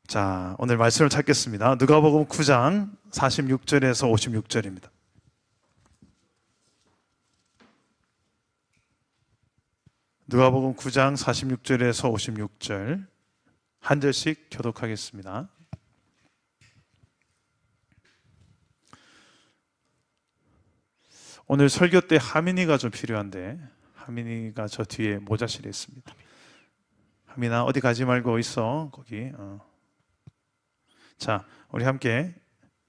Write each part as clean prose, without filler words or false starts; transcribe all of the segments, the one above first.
자, 오늘 말씀을 찾겠습니다. 누가복음 9장 46절에서 56절입니다. 누가복음 9장 46절에서 56절 한 절씩 교독하겠습니다. 오늘 설교 때 하민이가 좀 필요한데, 하민이가 저 뒤에 모자실에 있습니다. 하민아, 어디 가지 말고 있어, 거기. 자, 우리 함께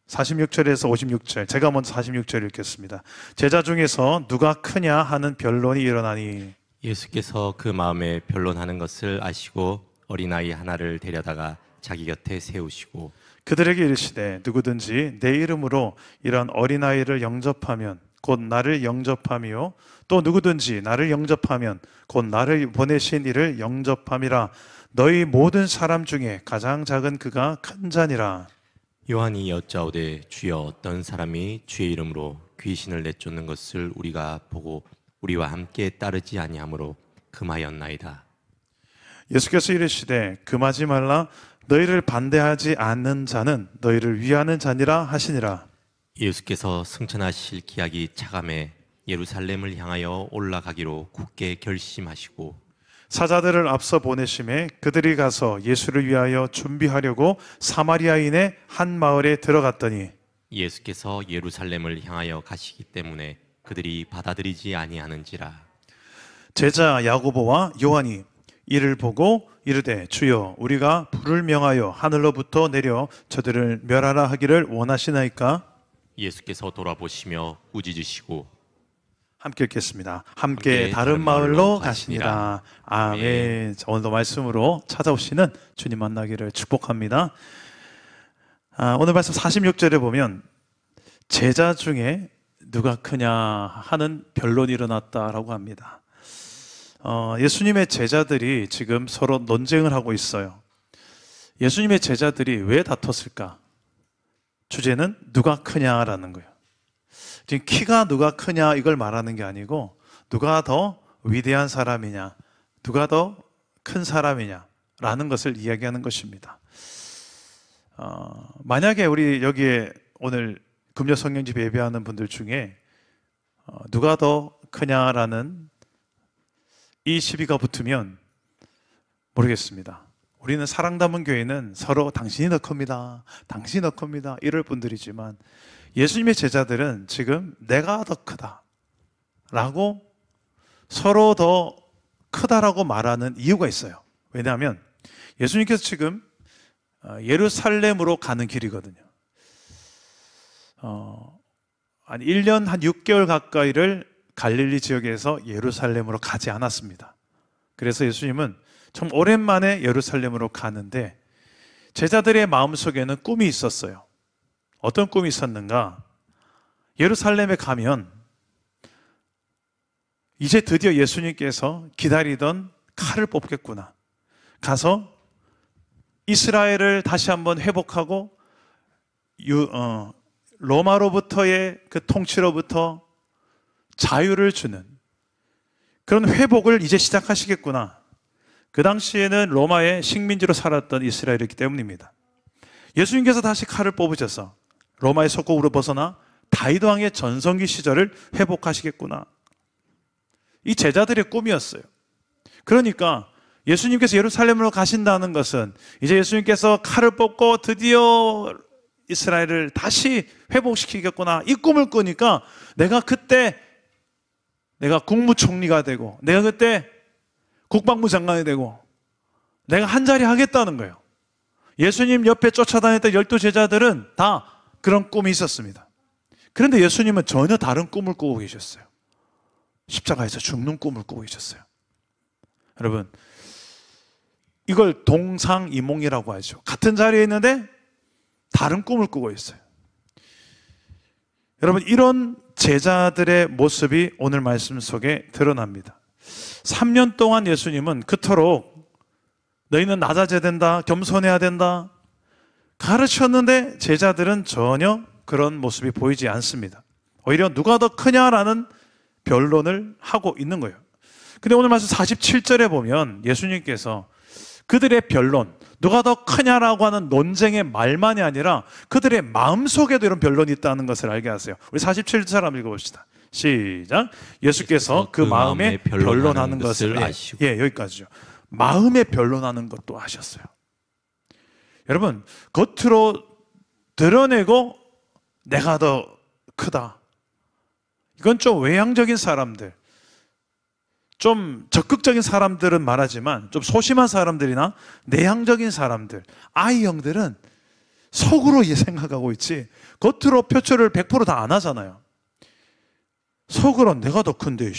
46절에서 56절, 제가 먼저 46절 읽겠습니다. 제자 중에서 누가 크냐 하는 변론이 일어나니, 예수께서 그 마음에 변론하는 것을 아시고 어린아이 하나를 데려다가 자기 곁에 세우시고 그들에게 이르시되 누구든지 내 이름으로 이런 어린아이를 영접하면 곧 나를 영접함이요, 또 누구든지 나를 영접하면 곧 나를 보내신 이를 영접함이라. 너희 모든 사람 중에 가장 작은 그가 큰 자니라. 요한이 여짜오되 주여, 어떤 사람이 주의 이름으로 귀신을 내쫓는 것을 우리가 보고 우리와 함께 따르지 아니하므로 금하였나이다. 예수께서 이르시되 금하지 말라. 너희를 반대하지 않는 자는 너희를 위하는 자니라 하시니라. 예수께서 승천하실 기약이 차감해 예루살렘을 향하여 올라가기로 굳게 결심하시고 사자들을 앞서 보내심에 그들이 가서 예수를 위하여 준비하려고 사마리아인의 한 마을에 들어갔더니 예수께서 예루살렘을 향하여 가시기 때문에 그들이 받아들이지 아니하는지라. 제자 야고보와 요한이 이를 보고 이르되 주여, 우리가 불을 명하여 하늘로부터 내려 저들을 멸하라 하기를 원하시나이까? 예수께서 돌아보시며 꾸짖으시고 함께 읽겠습니다. 함께 다른 마을로 가시니라. 아멘. 아멘. 오늘도 말씀으로 찾아오시는 주님 만나기를 축복합니다. 오늘 말씀 46절에 보면 제자 중에 누가 크냐 하는 변론이 일어났다라고 합니다. 예수님의 제자들이 지금 서로 논쟁을 하고 있어요. 예수님의 제자들이 왜 다퉜을까? 주제는 누가 크냐라는 거예요. 지금 키가 누가 크냐 이걸 말하는 게 아니고 누가 더 위대한 사람이냐, 누가 더 큰 사람이냐라는 것을 이야기하는 것입니다. 만약에 우리 여기에 오늘 금요 성경집 예배하는 분들 중에 누가 더 크냐라는 이 시비가 붙으면 모르겠습니다. 우리는 사랑 담은 교회는 서로 당신이 더 큽니다, 당신이 더 큽니다 이럴 분들이지만, 예수님의 제자들은 지금 내가 더 크다 라고 서로 더 크다라고 말하는 이유가 있어요. 왜냐하면 예수님께서 지금 예루살렘으로 가는 길이거든요. 한 1년 한 6개월 가까이를 갈릴리 지역에서 예루살렘으로 가지 않았습니다. 그래서 예수님은 참 오랜만에 예루살렘으로 가는데 제자들의 마음속에는 꿈이 있었어요. 어떤 꿈이 있었는가? 예루살렘에 가면 이제 드디어 예수님께서 기다리던 칼을 뽑겠구나. 가서 이스라엘을 다시 한번 회복하고 로마로부터의 그 통치로부터 자유를 주는 그런 회복을 이제 시작하시겠구나. 그 당시에는 로마의 식민지로 살았던 이스라엘이기 때문입니다. 예수님께서 다시 칼을 뽑으셔서 로마의 속국으로 벗어나 다윗 왕의 전성기 시절을 회복하시겠구나. 이 제자들의 꿈이었어요. 그러니까 예수님께서 예루살렘으로 가신다는 것은 이제 예수님께서 칼을 뽑고 드디어 이스라엘을 다시 회복시키겠구나, 이 꿈을 꾸니까 내가 그때 내가 국무총리가 되고 내가 그때 국방부 장관이 되고 내가 한자리 하겠다는 거예요. 예수님 옆에 쫓아다녔던 12 제자들은 다 그런 꿈이 있었습니다. 그런데 예수님은 전혀 다른 꿈을 꾸고 계셨어요. 십자가에서 죽는 꿈을 꾸고 계셨어요. 여러분, 이걸 동상이몽이라고 하죠. 같은 자리에 있는데 다른 꿈을 꾸고 있어요. 여러분, 이런 제자들의 모습이 오늘 말씀 속에 드러납니다. 3년 동안 예수님은 그토록 너희는 낮아져야 된다, 겸손해야 된다 가르쳤는데 제자들은 전혀 그런 모습이 보이지 않습니다. 오히려 누가 더 크냐라는 변론을 하고 있는 거예요. 근데 오늘 말씀 47절에 보면 예수님께서 그들의 변론, 누가 더 크냐라고 하는 논쟁의 말만이 아니라 그들의 마음속에도 이런 변론이 있다는 것을 알게 하세요. 우리 47절 읽어봅시다. 시작. 예수께서 그 마음에 변론하는 것을 아시고. 예, 여기까지요. 마음에 변론하는 것도 아셨어요. 여러분, 겉으로 드러내고 내가 더 크다. 이건 좀 외향적인 사람들, 좀 적극적인 사람들은 말하지만 좀 소심한 사람들이나 내향적인 사람들, 아이형들은 속으로 생각하고 있지 겉으로 표출을 100% 다 안 하잖아요. 속으로 내가 더 큰데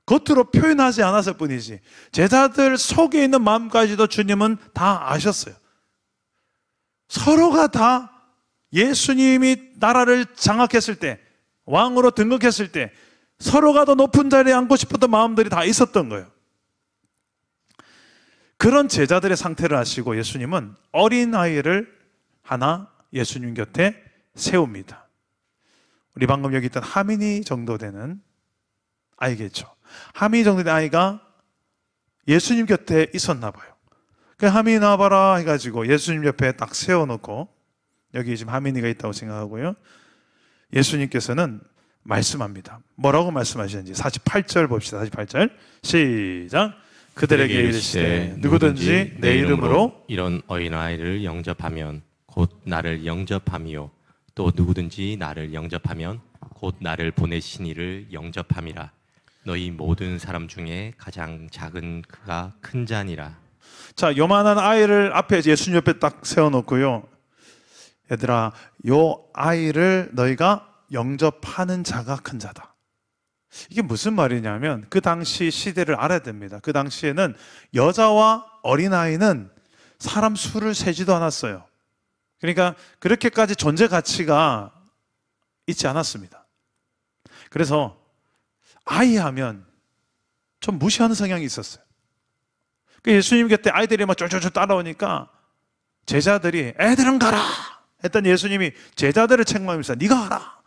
겉으로 표현하지 않았을 뿐이지 제자들 속에 있는 마음까지도 주님은 다 아셨어요. 서로가 다 예수님이 나라를 장악했을 때, 왕으로 등극했을 때 서로가 더 높은 자리에 앉고 싶었던 마음들이 다 있었던 거예요. 그런 제자들의 상태를 아시고 예수님은 어린아이를 하나 예수님 곁에 세웁니다. 우리 방금 여기 있던 하민이 정도 되는 아이겠죠. 하민이 정도 되는 아이가 예수님 곁에 있었나 봐요. 그 하민이 나와봐라 해가지고 예수님 옆에 딱 세워놓고, 여기 지금 하민이가 있다고 생각하고요, 예수님께서는 말씀합니다. 뭐라고 말씀하시는지 48절 봅시다. 48절 시작. 그들에게 이르시되 누구든지 내 이름으로 이런 어린아이를 영접하면 곧 나를 영접함이요 또 누구든지 나를 영접하면 곧 나를 보내신 이를 영접함이라. 너희 모든 사람 중에 가장 작은 그가 큰 자니라. 자, 요만한 아이를 앞에 예수님 옆에 딱 세워놓고요, 얘들아, 요 아이를 너희가 영접하는 자가 큰 자다. 이게 무슨 말이냐면 그 당시 시대를 알아야 됩니다. 그 당시에는 여자와 어린아이는 사람 수를 세지도 않았어요. 그러니까 그렇게까지 존재 가치가 있지 않았습니다. 그래서 아이 하면 좀 무시하는 성향이 있었어요. 예수님 곁에 아이들이 막 쫄쫄쫄 따라오니까 제자들이 애들은 가라 했더니 예수님이 제자들을 책망하면서 네가 가라,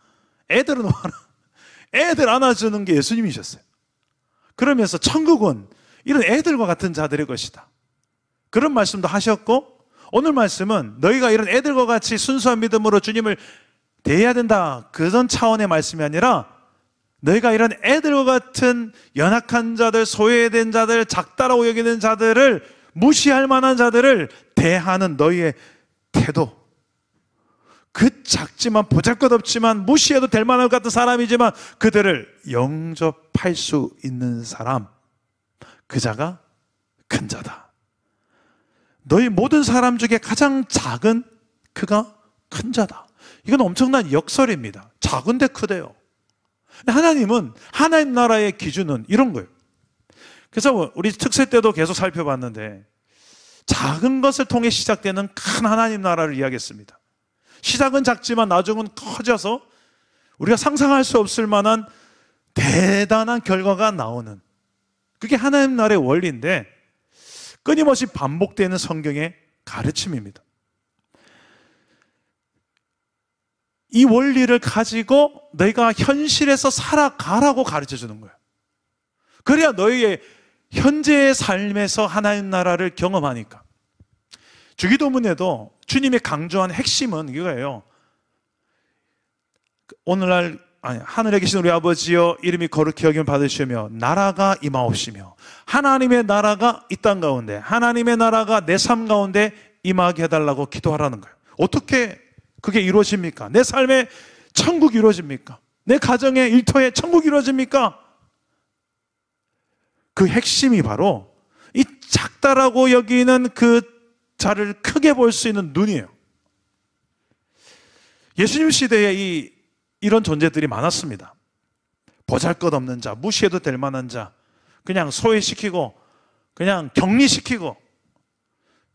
애들은 와라. 애들 안아주는 게 예수님이셨어요. 그러면서 천국은 이런 애들과 같은 자들의 것이다, 그런 말씀도 하셨고, 오늘 말씀은 너희가 이런 애들과 같이 순수한 믿음으로 주님을 대해야 된다, 그런 차원의 말씀이 아니라 너희가 이런 애들과 같은 연약한 자들, 소외된 자들, 작다라고 여기는 자들을, 무시할 만한 자들을 대하는 너희의 태도, 그 작지만 보잘것없지만 무시해도 될 만한 것 같은 사람이지만 그들을 영접할 수 있는 사람, 그 자가 큰 자다. 너희 모든 사람 중에 가장 작은 그가 큰 자다. 이건 엄청난 역설입니다. 작은데 크대요. 하나님은, 하나님 나라의 기준은 이런 거예요. 그래서 우리 특세 때도 계속 살펴봤는데 작은 것을 통해 시작되는 큰 하나님 나라를 이야기했습니다. 시작은 작지만 나중은 커져서 우리가 상상할 수 없을 만한 대단한 결과가 나오는, 그게 하나님 나라의 원리인데 끊임없이 반복되는 성경의 가르침입니다. 이 원리를 가지고 너희가 현실에서 살아가라고 가르쳐 주는 거예요. 그래야 너희의 현재의 삶에서 하나님 나라를 경험하니까. 주기도문에도 주님이 강조한 핵심은 이거예요. 오늘날 하늘에 계신 우리 아버지여 이름이 거룩히 여김을 받으시며 나라가 임하옵시며, 하나님의 나라가 이 땅 가운데, 하나님의 나라가 내 삶 가운데 임하게 해달라고 기도하라는 거예요. 어떻게 그게 이루어집니까? 내 삶에 천국이 이루어집니까? 내 가정의 일터에 천국이 이루어집니까? 그 핵심이 바로 이 작다라고 여기는 그 자를 크게 볼 수 있는 눈이에요. 예수님 시대에 이런 존재들이 많았습니다. 보잘것없는 자, 무시해도 될 만한 자, 그냥 소외시키고 그냥 격리시키고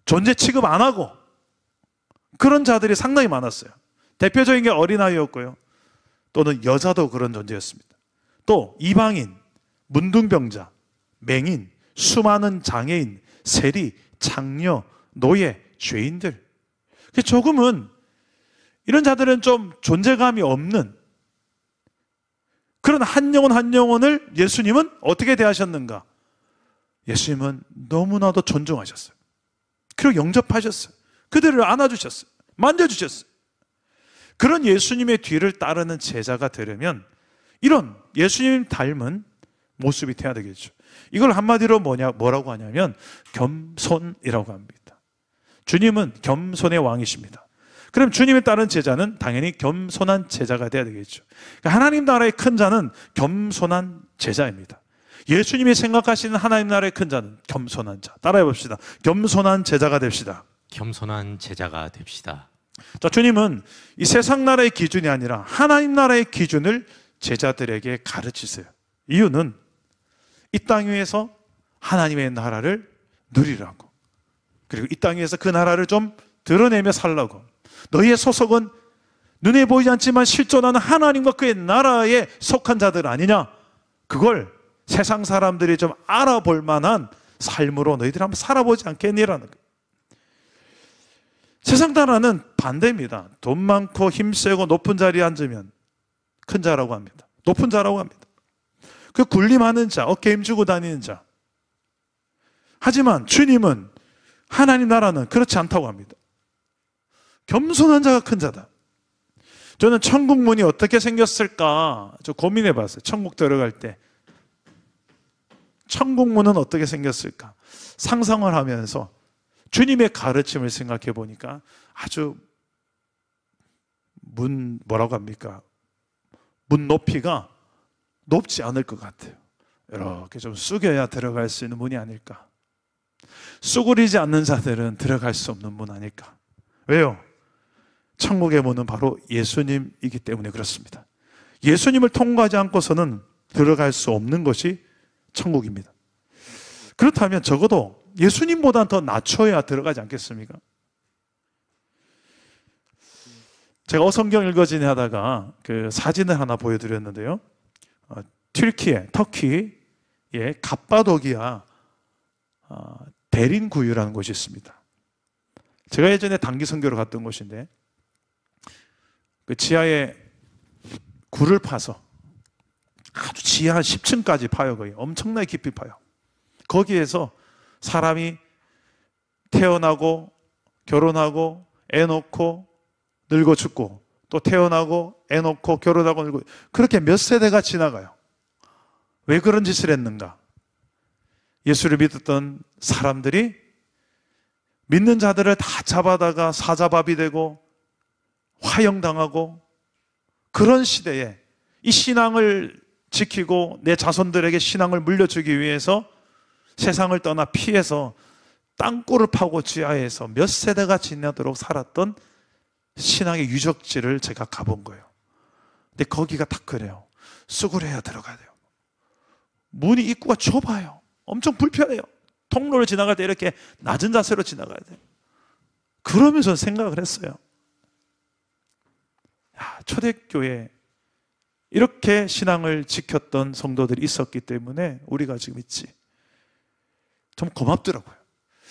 존재 취급 안 하고, 그런 자들이 상당히 많았어요. 대표적인 게 어린아이였고요, 또는 여자도 그런 존재였습니다. 또 이방인, 문둥병자, 맹인, 수많은 장애인, 세리, 장녀, 노예, 죄인들, 조금은 이런 자들은 좀 존재감이 없는 그런 한 영혼 한 영혼을 예수님은 어떻게 대하셨는가? 예수님은 너무나도 존중하셨어요. 그리고 영접하셨어요. 그들을 안아주셨어요. 만져주셨어요. 그런 예수님의 뒤를 따르는 제자가 되려면 이런 예수님 닮은 모습이 돼야 되겠죠. 이걸 한마디로 뭐라고 하냐면 겸손이라고 합니다. 주님은 겸손의 왕이십니다. 그럼 주님에 따른 제자는 당연히 겸손한 제자가 돼야 되겠죠. 그러니까 하나님 나라의 큰 자는 겸손한 제자입니다. 예수님이 생각하시는 하나님 나라의 큰 자는 겸손한 자. 따라해 봅시다. 겸손한 제자가 됩시다. 겸손한 제자가 됩시다. 자, 주님은 이 세상 나라의 기준이 아니라 하나님 나라의 기준을 제자들에게 가르치세요. 이유는 이 땅 위에서 하나님의 나라를 누리라고, 그리고 이 땅 위에서 그 나라를 좀 드러내며 살라고. 너희의 소속은 눈에 보이지 않지만 실존하는 하나님과 그의 나라에 속한 자들 아니냐. 그걸 세상 사람들이 좀 알아볼 만한 삶으로 너희들이 한번 살아보지 않겠니라는 거예요. 세상 나라는 반대입니다. 돈 많고 힘세고 높은 자리에 앉으면 큰 자라고 합니다. 높은 자라고 합니다. 그 군림하는 자, 어깨 힘주고 다니는 자. 하지만 주님은, 하나님 나라는 그렇지 않다고 합니다. 겸손한 자가 큰 자다. 저는 천국 문이 어떻게 생겼을까 저 고민해 봤어요. 천국 들어갈 때 천국 문은 어떻게 생겼을까 상상을 하면서 주님의 가르침을 생각해 보니까 아주 뭐라고 합니까? 문 높이가 높지 않을 것 같아요. 이렇게 좀 숙여야 들어갈 수 있는 문이 아닐까. 쑥그리지 않는 자들은 들어갈 수 없는 문 아닐까. 왜요? 천국의 문은 바로 예수님이기 때문에 그렇습니다. 예수님을 통과하지 않고서는 들어갈 수 없는 것이 천국입니다. 그렇다면 적어도 예수님보다 더 낮춰야 들어가지 않겠습니까? 제가 어성경 읽어지니 하다가 그 사진을 하나 보여드렸는데요. 터키의 갑바도기아 데린구유라는 곳이 있습니다. 제가 예전에 단기 선교로 갔던 곳인데 그 지하에 굴을 파서 아주 지하 10층까지 파요. 거의 엄청나게 깊이 파요. 거기에서 사람이 태어나고 결혼하고 애 놓고 늙어 죽고 또 태어나고 애 놓고 결혼하고 늙고 그렇게 몇 세대가 지나가요. 왜 그런 짓을 했는가? 예수를 믿었던 사람들이 믿는 자들을 다 잡아다가 사자밥이 되고 화형당하고 그런 시대에 이 신앙을 지키고 내 자손들에게 신앙을 물려주기 위해서 세상을 떠나 피해서 땅굴을 파고 지하에서 몇 세대가 지나도록 살았던 신앙의 유적지를 제가 가본 거예요. 근데 거기가 딱 그래요. 쑥을해야 들어가야 돼요. 문이 입구가 좁아요. 엄청 불편해요. 통로를 지나갈 때 이렇게 낮은 자세로 지나가야 돼요. 그러면서 생각을 했어요. 야, 초대교회에 이렇게 신앙을 지켰던 성도들이 있었기 때문에 우리가 지금 있지. 좀 고맙더라고요.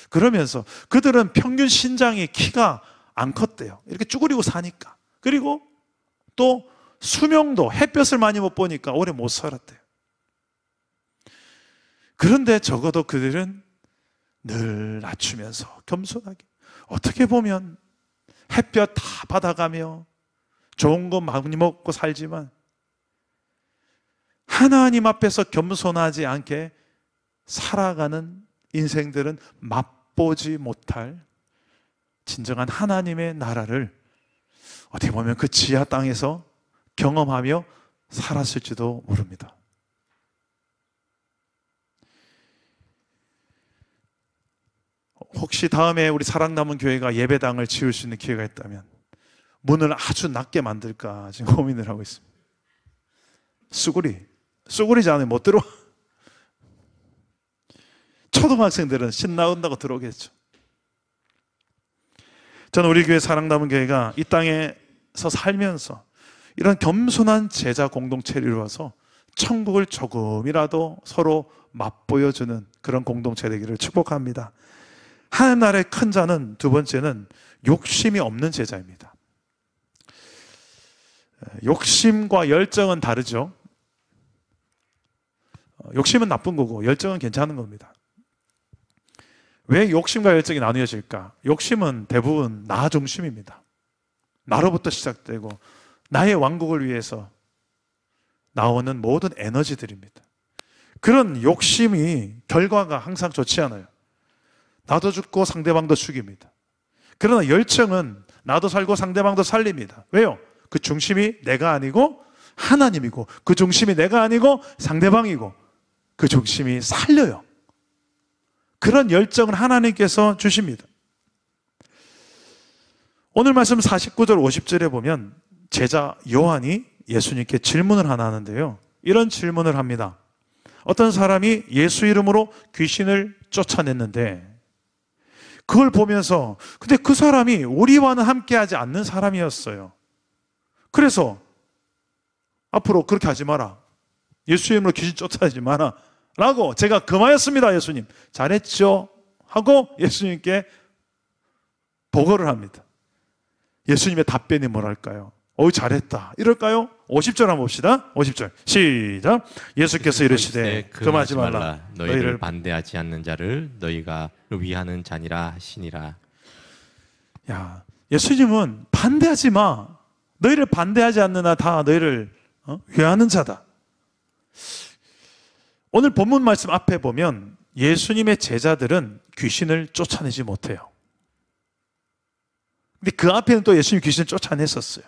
그러면서 그들은 평균 신장이 키가 안 컸대요. 이렇게 쭈그리고 사니까. 그리고 또 수명도 햇볕을 많이 못 보니까 오래 못 살았대요. 그런데 적어도 그들은 늘 낮추면서 겸손하게 어떻게 보면 햇볕 다 받아가며 좋은 거 많이 먹고 살지만 하나님 앞에서 겸손하지 않게 살아가는 인생들은 맛보지 못할 진정한 하나님의 나라를 어떻게 보면 그 지하 땅에서 경험하며 살았을지도 모릅니다. 혹시 다음에 우리 사랑남은 교회가 예배당을 지을 수 있는 기회가 있다면 문을 아주 낮게 만들까 지금 고민을 하고 있습니다. 쑥그리지 않으면 못 들어와. 초등학생들은 신나온다고 들어오겠죠. 저는 우리 교회 사랑남은 교회가 이 땅에서 살면서 이런 겸손한 제자 공동체를 이루어서 천국을 조금이라도 서로 맛보여주는 그런 공동체 되기를 축복합니다. 하나님 나라의 큰 자는 두 번째는 욕심이 없는 제자입니다. 욕심과 열정은 다르죠. 욕심은 나쁜 거고 열정은 괜찮은 겁니다. 왜 욕심과 열정이 나뉘어질까? 욕심은 대부분 나 중심입니다. 나로부터 시작되고 나의 왕국을 위해서 나오는 모든 에너지들입니다. 그런 욕심이 결과가 항상 좋지 않아요. 나도 죽고 상대방도 죽입니다. 그러나 열정은 나도 살고 상대방도 살립니다. 왜요? 그 중심이 내가 아니고 하나님이고, 그 중심이 내가 아니고 상대방이고, 그 중심이 살려요. 그런 열정을 하나님께서 주십니다. 오늘 말씀 49절 50절에 보면 제자 요한이 예수님께 질문을 하나 하는데요, 이런 질문을 합니다. 어떤 사람이 예수 이름으로 귀신을 쫓아냈는데 그걸 보면서, 근데 그 사람이 우리와는 함께하지 않는 사람이었어요. 그래서 앞으로 그렇게 하지 마라, 예수 이름으로 귀신 쫓아내지 마라 라고 제가 금하였습니다. 예수님 잘했죠 하고 예수님께 보고를 합니다. 예수님의 답변이 뭐랄까요? 잘했다 이럴까요? 50절 한번 봅시다. 50절 시작. 예수께서 이르시되 금하지 말라. 너희를 반대하지 않는 자를 너희가 위하는 자니라 하시니라. 야, 예수님은 반대하지 마. 너희를 반대하지 않느나 다 너희를 위하는 자다. 오늘 본문 말씀 앞에 보면 예수님의 제자들은 귀신을 쫓아내지 못해요. 근데 그 앞에는 또 예수님이 귀신을 쫓아냈었어요.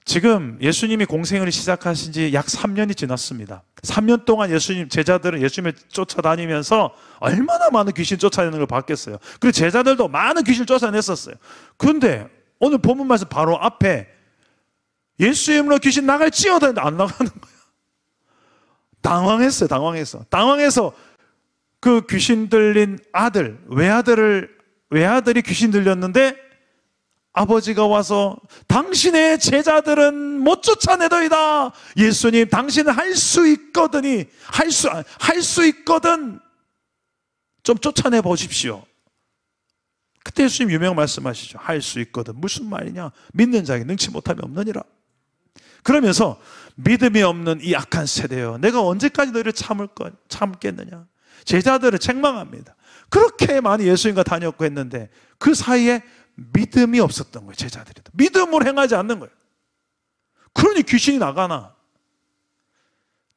지금 예수님이 공생을 시작하신 지 약 3년이 지났습니다. 3년 동안 예수님 제자들은 예수님을 쫓아다니면서 얼마나 많은 귀신 쫓아내는 걸 봤겠어요. 그리고 제자들도 많은 귀신을 쫓아냈었어요. 그런데 오늘 본문 말씀 바로 앞에 예수 이름으로 귀신 나갈지어다 했는데 안 나가는 거예요. 당황했어요. 당황해서 그 귀신 들린 아들, 외아들이 귀신 들렸는데 아버지가 와서 당신의 제자들은 못 쫓아내더이다. 예수님 당신은 할 수 있거든이 할 수 있거든 좀 쫓아내 보십시오. 그때 예수님 유명 말씀하시죠. 할 수 있거든 무슨 말이냐, 믿는 자에게 능치 못함이 없느니라. 그러면서 믿음이 없는 이 악한 세대여, 내가 언제까지 너희를 참겠느냐. 제자들을 책망합니다. 그렇게 많이 예수님과 다녔고 했는데 그 사이에 믿음이 없었던 거예요. 제자들이 믿음으로 행하지 않는 거예요. 그러니 귀신이 나가나.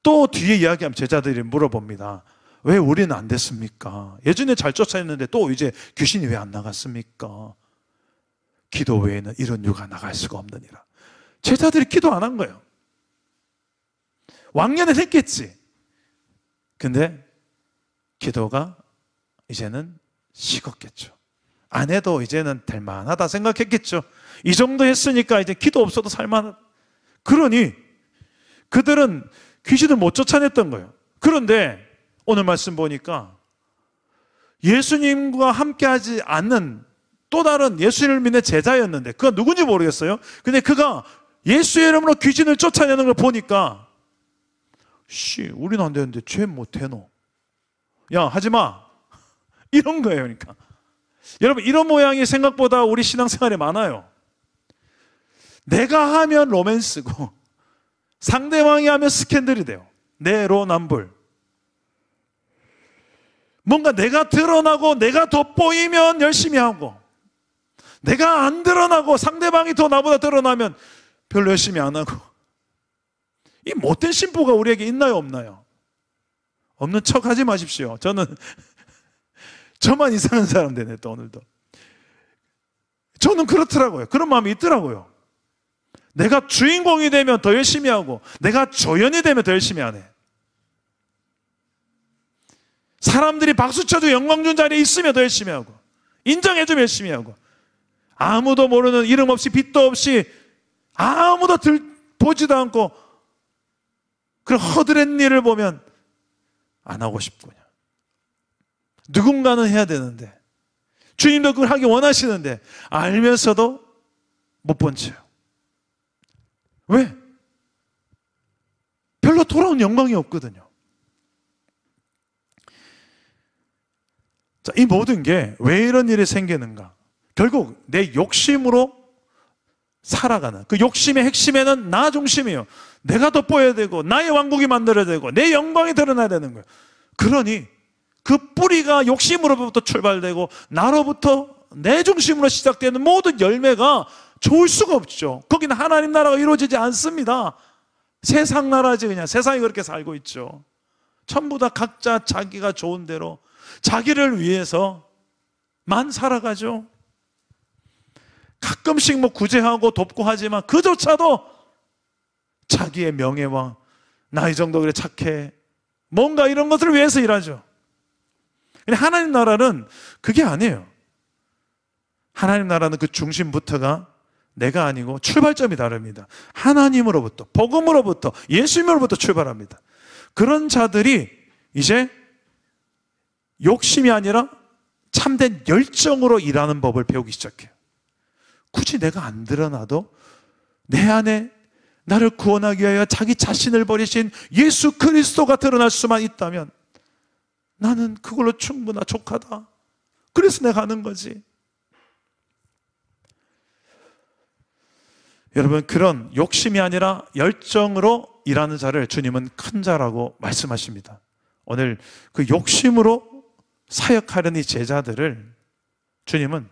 또 뒤에 이야기하면 제자들이 물어봅니다. 왜 우리는 안 됐습니까? 예전에 잘 쫓아냈는데 또 이제 귀신이 왜 안 나갔습니까? 기도 외에는 이런 유가 나갈 수가 없느니라. 제자들이 기도 안 한 거예요. 왕년에 했겠지. 근데 기도가 이제는 식었겠죠. 안 해도 이제는 될 만하다 생각했겠죠. 이 정도 했으니까 이제 기도 없어도 살만하다. 그러니 그들은 귀신을 못 쫓아냈던 거예요. 그런데 오늘 말씀 보니까 예수님과 함께하지 않는 또 다른 예수님을 믿는 제자였는데 그가 누군지 모르겠어요. 근데 그가 예수의 이름으로 귀신을 쫓아내는 걸 보니까 우리는 안 되는데 쟤 못해노. 야 하지마 이런 거예요. 그러니까 여러분 이런 모양이 생각보다 우리 신앙생활에 많아요. 내가 하면 로맨스고 상대방이 하면 스캔들이 돼요. 내로남불. 뭔가 내가 드러나고 내가 돋보이면 열심히 하고, 내가 안 드러나고 상대방이 더 나보다 드러나면 별로 열심히 안 하고. 이 못된 심보가 우리에게 있나요 없나요? 없는 척 하지 마십시오. 저만 이상한 사람 되네 또 오늘도. 저는 그렇더라고요. 그런 마음이 있더라고요. 내가 주인공이 되면 더 열심히 하고 내가 조연이 되면 더 열심히 하네. 사람들이 박수 쳐주고 영광 준 자리에 있으면 더 열심히 하고 인정해주면 열심히 하고, 아무도 모르는 이름 없이 빛도 없이 아무도 보지도 않고 그런 허드렛 일을 보면 안 하고 싶군요. 누군가는 해야 되는데 주님도 그걸 하기 원하시는데 알면서도 못 본 채요. 왜? 별로 돌아온 영광이 없거든요. 자, 이 모든 게 왜 이런 일이 생기는가? 결국 내 욕심으로 살아가는, 그 욕심의 핵심에는 나 중심이에요. 내가 돋보여야 되고 나의 왕국이 만들어야 되고 내 영광이 드러나야 되는 거예요. 그러니 그 뿌리가 욕심으로부터 출발되고 나로부터 내 중심으로 시작되는 모든 열매가 좋을 수가 없죠. 거기는 하나님 나라가 이루어지지 않습니다. 세상 나라지. 그냥 세상이 그렇게 살고 있죠. 전부 다 각자 자기가 좋은 대로 자기를 위해서만 살아가죠. 가끔씩 뭐 구제하고 돕고 하지만 그조차도 자기의 명예와 나 이 정도 그래 착해 뭔가 이런 것을 위해서 일하죠. 근데 하나님 나라는 그게 아니에요. 하나님 나라는 그 중심부터가 내가 아니고 출발점이 다릅니다. 하나님으로부터, 복음으로부터, 예수님으로부터 출발합니다. 그런 자들이 이제 욕심이 아니라 참된 열정으로 일하는 법을 배우기 시작해요. 굳이 내가 안 드러나도 내 안에 나를 구원하기 위하여 자기 자신을 버리신 예수 그리스도가 드러날 수만 있다면 나는 그걸로 충분하 족하다. 그래서 내가 하는 거지. 여러분, 그런 욕심이 아니라 열정으로 일하는 자를 주님은 큰 자라고 말씀하십니다. 오늘 그 욕심으로 사역하려는 이 제자들을 주님은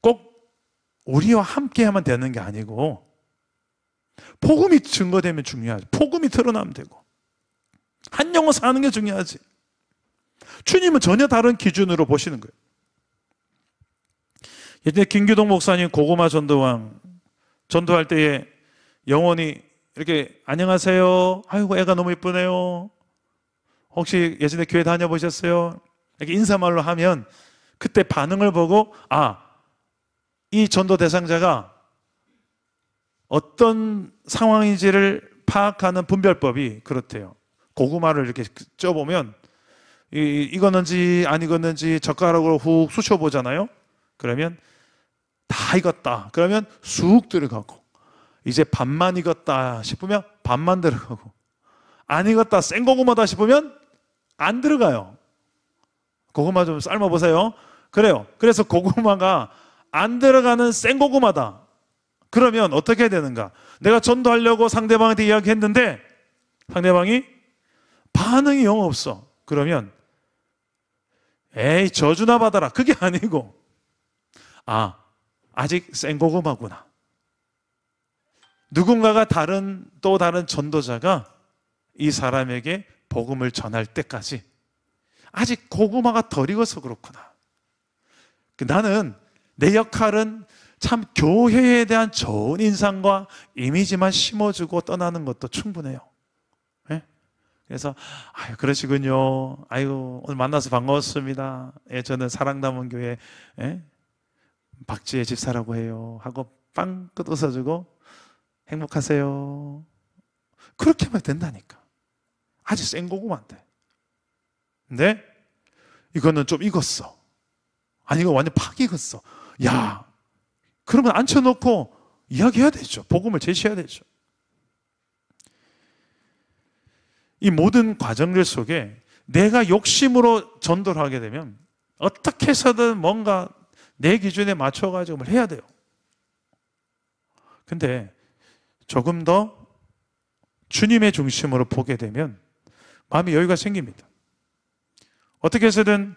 꼭 우리와 함께하면 되는 게 아니고 복음이 증거되면 중요하지. 복음이 드러나면 되고 한 영혼 사는 게 중요하지. 주님은 전혀 다른 기준으로 보시는 거예요. 예전에 김규동 목사님 고구마 전도왕 전도할 때에 영혼이 이렇게 안녕하세요. 아이고 애가 너무 이쁘네요. 혹시 예전에 교회 다녀보셨어요? 이렇게 인사말로 하면 그때 반응을 보고 이 전도 대상자가 어떤 상황인지를 파악하는 분별법이 그렇대요. 고구마를 이렇게 쪄보면 익었는지 안 익었는지 젓가락으로 훅 쑤셔보잖아요. 그러면 다 익었다. 그러면 쑥 들어가고 이제 반만 익었다 싶으면 반만 들어가고 안 익었다 생고구마다 싶으면 안 들어가요. 고구마 좀 삶아보세요. 그래요. 그래서 고구마가 안 들어가는 생고구마다. 그러면 어떻게 해야 되는가? 내가 전도하려고 상대방한테 이야기했는데 상대방이 반응이 영 없어. 그러면 에이 저주나 받아라. 그게 아니고 아직 생고구마구나. 누군가가 또 다른 전도자가 이 사람에게 복음을 전할 때까지 아직 고구마가 덜 익어서 그렇구나. 나는 내 역할은 참 교회에 대한 좋은 인상과 이미지만 심어주고 떠나는 것도 충분해요. 네? 그래서 그러시군요. 아이고 오늘 만나서 반가웠습니다. 저는 사랑담원 교회 박지혜 집사라고 해요. 하고 빵긋 웃어주고 행복하세요. 그렇게 하면 된다니까. 아직 생고구마인데. 근데 이거는 좀 익었어. 아니 이거 완전 팍 익었어. 야, 그러면 앉혀놓고 이야기해야 되죠. 복음을 제시해야 되죠. 이 모든 과정들 속에 내가 욕심으로 전도를 하게 되면 어떻게 해서든 뭔가 내 기준에 맞춰가지고 뭘 해야 돼요. 근데 조금 더 주님의 중심으로 보게 되면 마음의 여유가 생깁니다. 어떻게 해서든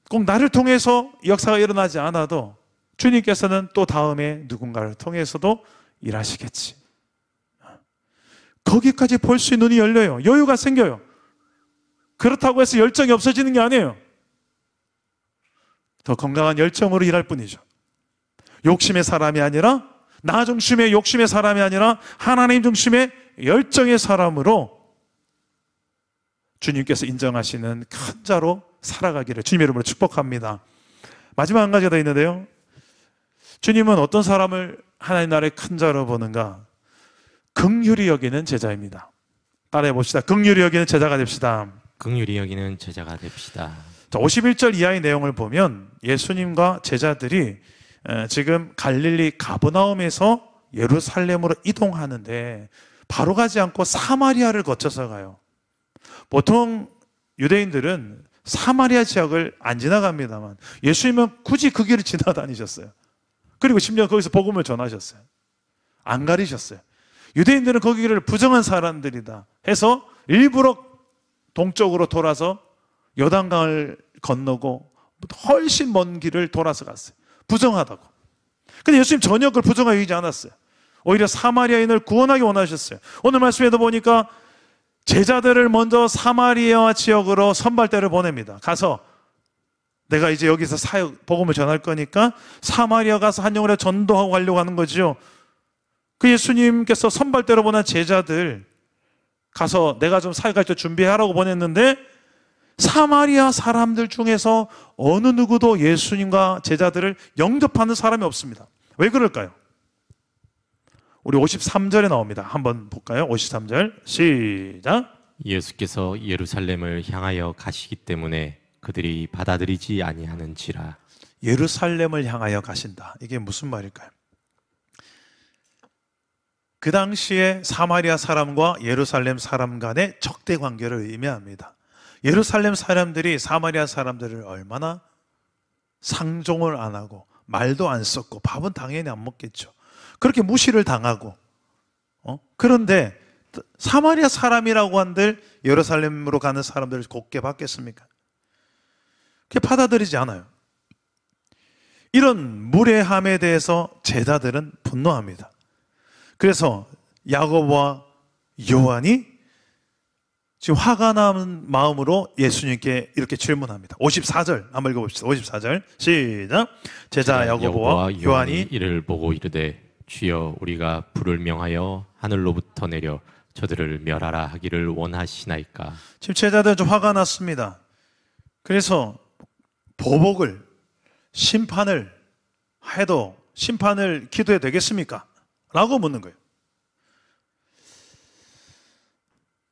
꼭 나를 통해서 역사가 일어나지 않아도 주님께서는 또 다음에 누군가를 통해서도 일하시겠지. 거기까지 볼 수 있는 눈이 열려요. 여유가 생겨요. 그렇다고 해서 열정이 없어지는 게 아니에요. 더 건강한 열정으로 일할 뿐이죠. 욕심의 사람이 아니라 나 중심의 욕심의 사람이 아니라 하나님 중심의 열정의 사람으로 주님께서 인정하시는 큰 자로 살아가기를 주님의 이름으로 축복합니다. 마지막 한 가지가 더 있는데요. 주님은 어떤 사람을 하나님 나라의 큰 자로 보는가? 긍휼히 여기는 제자입니다. 따라해 봅시다. 긍휼히 여기는 제자가 됩시다. 긍휼히 여기는 제자가 됩시다. 자, 51절 이하의 내용을 보면 예수님과 제자들이 지금 갈릴리 가버나움에서 예루살렘으로 이동하는데 바로 가지 않고 사마리아를 거쳐서 가요. 보통 유대인들은 사마리아 지역을 안 지나갑니다만 예수님은 굳이 그 길을 지나다니셨어요. 그리고 심지어 거기서 복음을 전하셨어요. 안 가리셨어요. 유대인들은 거기를 부정한 사람들이다 해서 일부러 동쪽으로 돌아서 요단강을 건너고 훨씬 먼 길을 돌아서 갔어요. 부정하다고. 근데 예수님 전혀 그걸 부정하게 여기지 않았어요. 오히려 사마리아인을 구원하기 원하셨어요. 오늘 말씀에도 보니까 제자들을 먼저 사마리아 지역으로 선발대를 보냅니다. 가서 내가 이제 여기서 사역, 복음을 전할 거니까 사마리아 가서 한 영혼에 전도하고 가려고 하는 거죠. 그 예수님께서 선발대로 보낸 제자들 가서 내가 좀 사역할 때 준비하라고 보냈는데 사마리아 사람들 중에서 어느 누구도 예수님과 제자들을 영접하는 사람이 없습니다. 왜 그럴까요? 우리 53절에 나옵니다. 한번 볼까요? 53절 시작. 예수께서 예루살렘을 향하여 가시기 때문에 그들이 받아들이지 아니하는지라. 예루살렘을 향하여 가신다. 이게 무슨 말일까요? 그 당시에 사마리아 사람과 예루살렘 사람 간의 적대 관계를 의미합니다. 예루살렘 사람들이 사마리아 사람들을 얼마나 상종을 안 하고 말도 안 섞고 밥은 당연히 안 먹겠죠. 그렇게 무시를 당하고 그런데 사마리아 사람이라고 한들 예루살렘으로 가는 사람들을 곱게 받겠습니까? 그게 받아들이지 않아요. 이런 무례함에 대해서 제자들은 분노합니다. 그래서 야고보와 요한이 지금 화가 난 마음으로 예수님께 이렇게 질문합니다. 54절 한번 읽어봅시다. 54절 시작. 제자 야고보와 요한이 이를 보고 이르되 주여 우리가 불을 명하여 하늘로부터 내려 저들을 멸하라 하기를 원하시나이까. 지금 제자들은 좀 화가 났습니다. 그래서 보복을 심판을 해도 심판을 기도해도 되겠습니까? 라고 묻는 거예요.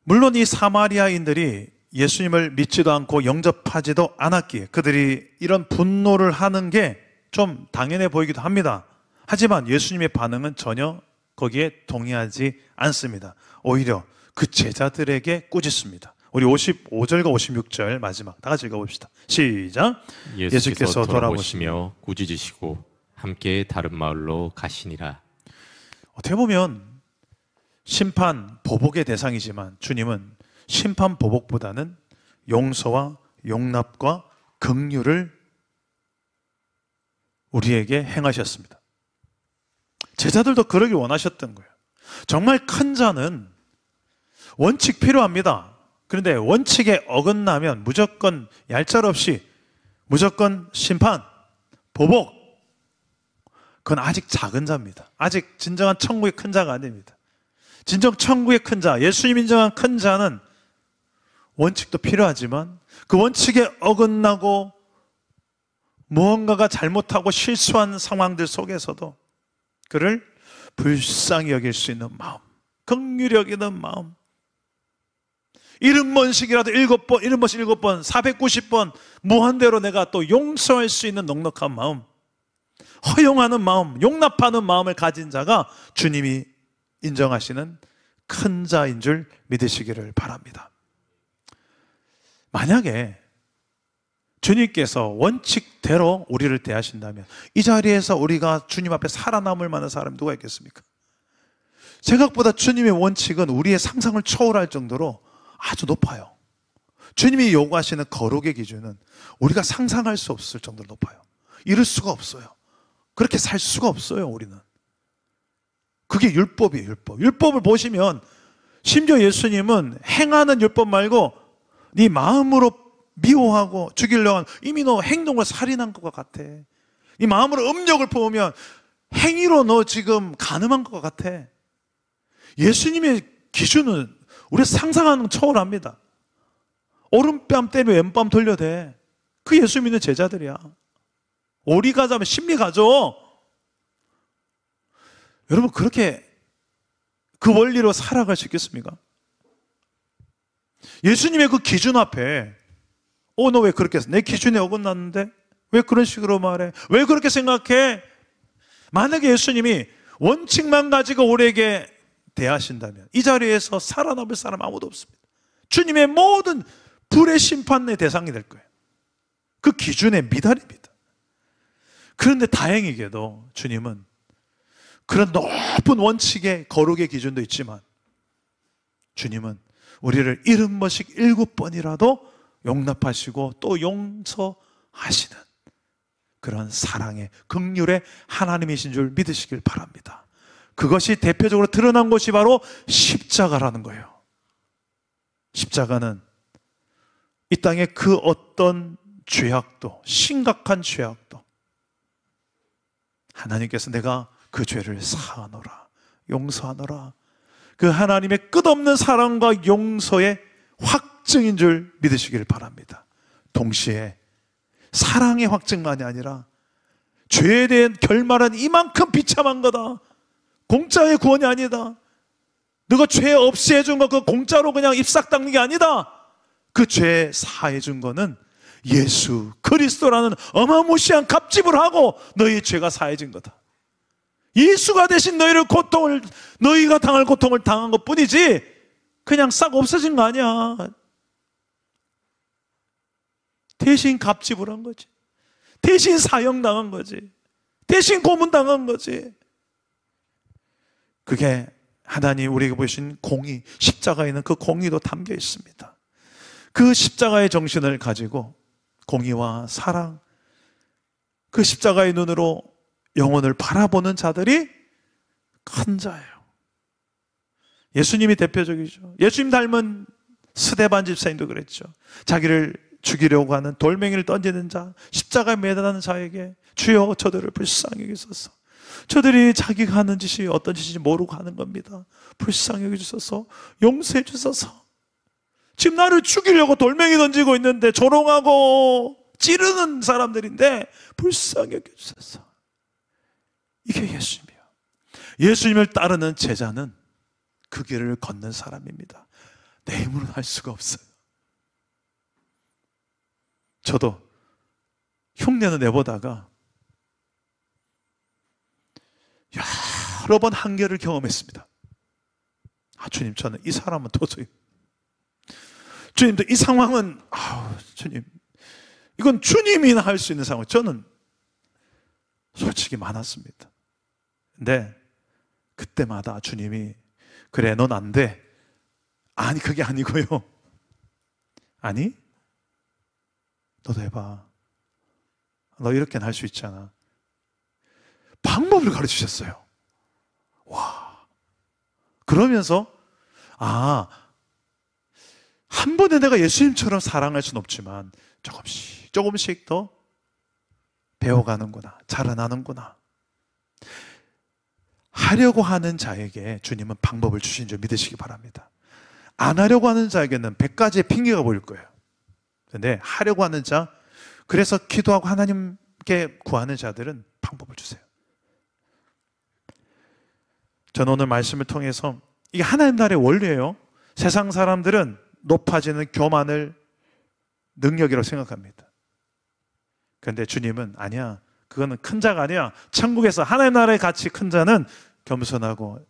물론 이 사마리아인들이 예수님을 믿지도 않고 영접하지도 않았기에 그들이 이런 분노를 하는 게 좀 당연해 보이기도 합니다. 하지만 예수님의 반응은 전혀 거기에 동의하지 않습니다. 오히려 그 제자들에게 꾸짖습니다. 우리 55절과 56절 마지막 다 같이 읽어봅시다. 시작. 예수께서 돌아보시며 꾸짖으시고 함께 다른 마을로 가시니라. 어떻게 보면 심판, 보복의 대상이지만 주님은 심판, 보복보다는 용서와 용납과 긍휼을 우리에게 행하셨습니다. 제자들도 그러길 원하셨던 거예요. 정말 큰 자는 원칙 필요합니다. 그런데 원칙에 어긋나면 무조건 얄짤없이 무조건 심판, 보복, 그건 아직 작은 자입니다. 아직 진정한 천국의 큰 자가 아닙니다. 진정 천국의 큰 자, 예수님 인정한 큰 자는 원칙도 필요하지만 그 원칙에 어긋나고 무언가가 잘못하고 실수한 상황들 속에서도 그를 불쌍히 여길 수 있는 마음, 긍휼히 여기는 마음, 70번씩이라도 7번, 70번씩 7번, 490번 무한대로 내가 또 용서할 수 있는 넉넉한 마음, 허용하는 마음, 용납하는 마음을 가진 자가 주님이 인정하시는 큰 자인 줄 믿으시기를 바랍니다. 만약에 주님께서 원칙대로 우리를 대하신다면 이 자리에서 우리가 주님 앞에 살아남을 만한 사람이 누가 있겠습니까? 생각보다 주님의 원칙은 우리의 상상을 초월할 정도로 아주 높아요. 주님이 요구하시는 거룩의 기준은 우리가 상상할 수 없을 정도로 높아요. 이룰 수가 없어요. 그렇게 살 수가 없어요, 우리는. 그게 율법이에요, 율법. 율법을 보시면 심지어 예수님은 행하는 율법 말고 네 마음으로 미워하고 죽이려고 하는, 이미 너 행동을 살인한 것 같아. 네 마음으로 음욕을 보면 행위로 너 지금 간음한 것 같아. 예수님의 기준은 우리 상상하는 초월합니다. 오른뺨 때문에 왼뺨 돌려대. 그 예수 믿는 제자들이야. 오리 가자면 심리 가져. 여러분 그렇게 그 원리로 살아갈 수 있겠습니까? 예수님의 그 기준 앞에 너 왜 그렇게 했어? 내 기준에 어긋났는데? 왜 그런 식으로 말해? 왜 그렇게 생각해? 만약에 예수님이 원칙만 가지고 우리에게 대하신다면 이 자리에서 살아남을 사람 아무도 없습니다. 주님의 모든 불의 심판의 대상이 될 거예요. 그 기준에 미달입니다. 그런데 다행히게도 주님은 그런 높은 원칙의 거룩의 기준도 있지만 주님은 우리를 70번씩 7번이라도 용납하시고 또 용서하시는 그런 사랑의 긍휼의 하나님이신 줄 믿으시길 바랍니다. 그것이 대표적으로 드러난 것이 바로 십자가라는 거예요. 십자가는 이 땅의 그 어떤 죄악도, 심각한 죄악도 하나님께서 내가 그 죄를 사하노라, 용서하노라, 그 하나님의 끝없는 사랑과 용서의 확증인 줄 믿으시길 바랍니다. 동시에 사랑의 확증만이 아니라 죄에 대한 결말은 이만큼 비참한 거다, 공짜의 구원이 아니다, 너가 죄 없이 해준 거 그 공짜로 그냥 입싹 닦는 게 아니다, 그 죄 사해 준 거는 예수 그리스도라는 어마무시한 값집을 하고 너희 죄가 사해진 거다. 예수가 대신 너희가 당할 고통을 당한 것 뿐이지 그냥 싹 없어진 거 아니야. 대신 값집을 한 거지. 대신 사형당한 거지. 대신 고문당한 거지. 그게 하나님 우리에게 보여주신 공의, 십자가에 있는 그 공의도 담겨 있습니다. 그 십자가의 정신을 가지고 공의와 사랑, 그 십자가의 눈으로 영혼을 바라보는 자들이 큰 자예요. 예수님이 대표적이죠. 예수님 닮은 스데반 집사님도 그랬죠. 자기를 죽이려고 하는 돌멩이를 던지는 자, 십자가에 매달리는 자에게 주여 저들을 불쌍히 여기소서, 저들이 자기가 하는 짓이 어떤 짓인지 모르고 하는 겁니다, 불쌍히 여기소서, 용서해 주소서. 지금 나를 죽이려고 돌멩이 던지고 있는데 조롱하고 찌르는 사람들인데 불쌍히 여겨주소서. 이게 예수님이에요. 예수님을 따르는 제자는 그 길을 걷는 사람입니다. 내 힘으로는 할 수가 없어요. 저도 흉내는 내보다가 여러 번 한계를 경험했습니다. 주님, 저는 이 사람은 도저히, 주님도 이 상황은 주님, 이건 주님이나 할 수 있는 상황, 저는 솔직히 많았습니다. 근데 그때마다 주님이 그래 넌 안 돼, 아니 그게 아니고요, 아니 너도 해봐, 너 이렇게는 할 수 있잖아, 방법을 가르치셨어요. 와, 그러면서 한 번에 내가 예수님처럼 사랑할 수는 없지만 조금씩 더 배워가는구나, 자라나는구나. 하려고 하는 자에게 주님은 방법을 주신 줄 믿으시기 바랍니다. 안 하려고 하는 자에게는 100가지의 핑계가 보일 거예요. 그런데 하려고 하는 자, 그래서 기도하고 하나님께 구하는 자들은 방법을 주세요. 저는 오늘 말씀을 통해서 이게 하나님 나라의 원리예요. 세상 사람들은 높아지는 교만을 능력이라고 생각합니다. 그런데 주님은 아니야, 그거는 큰 자가 아니야. 천국에서 하나님 나라의 가치 큰 자는 겸손하고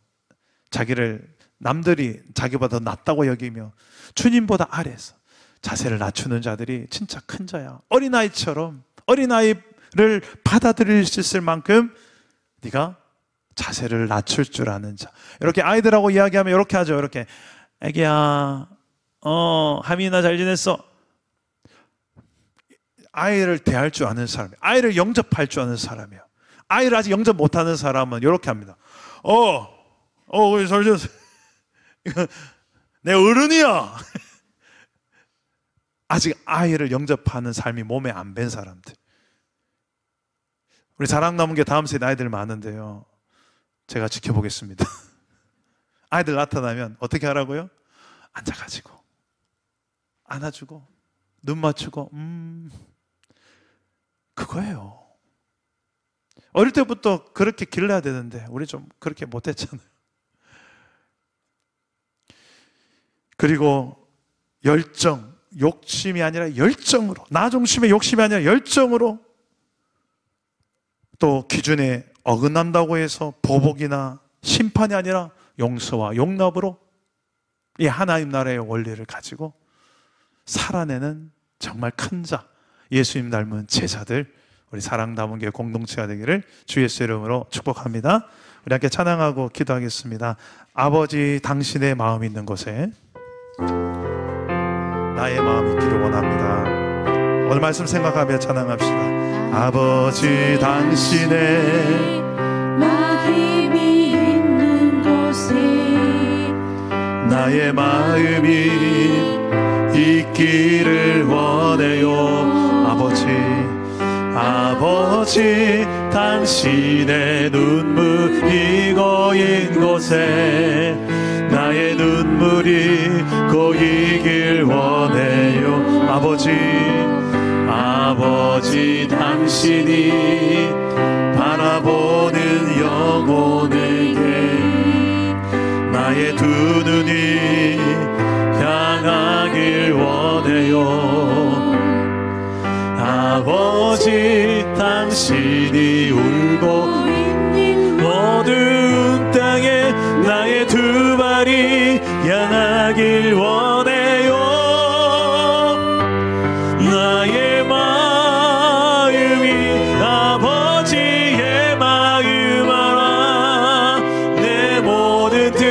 자기를 남들이 자기보다 더 낫다고 여기며 주님보다 아래에서 자세를 낮추는 자들이 진짜 큰 자야. 어린아이처럼 어린아이를 받아들일 수 있을 만큼 네가 자세를 낮출 줄 아는 자. 이렇게 아이들하고 이야기하면 이렇게 하죠. 이렇게, 애기야, 하민아 잘 지냈어? 아이를 대할 줄 아는 사람이에요. 아이를 영접할 줄 아는 사람이에요. 아이를 아직 영접 못하는 사람은 이렇게 합니다. 잘 지냈어? 내 어른이야. 아직 아이를 영접하는 삶이 몸에 안 밴 사람들. 우리 자랑나무계 다음 세대 아이들 많은데요, 제가 지켜보겠습니다. 아이들 나타나면 어떻게 하라고요? 앉아가지고 안아주고 눈 맞추고 그거예요. 어릴 때부터 그렇게 길러야 되는데 우리 좀 그렇게 못했잖아요. 그리고 열정, 욕심이 아니라 열정으로, 나 중심의 욕심이 아니라 열정으로, 또 기준에 어긋난다고 해서 보복이나 심판이 아니라 용서와 용납으로 이 하나님 나라의 원리를 가지고 살아내는 정말 큰 자, 예수님 닮은 제자들, 우리 사랑담은 교회 공동체가 되기를 주 예수 이름으로 축복합니다. 우리 함께 찬양하고 기도하겠습니다. 아버지, 당신의 마음이 있는 곳에 나의 마음이 있기를 원합니다. 오늘 말씀 생각하며 찬양합시다. 아버지 당신의 마음이 있는 곳에 나의 마음이 있기를 원해요. 아버지 당신의 눈물이 고인 곳에 나의 눈물이 고이길 원해요. 아버지 당신이 바라보는 영혼에게 나의 두 눈이 향하길 원해요. 아버지 당신이 울고 있는 어두운 땅에 나의 두 발이 향하길 원해요. 나의 마음이 아버지의 마음 알아. 내 모든 뜻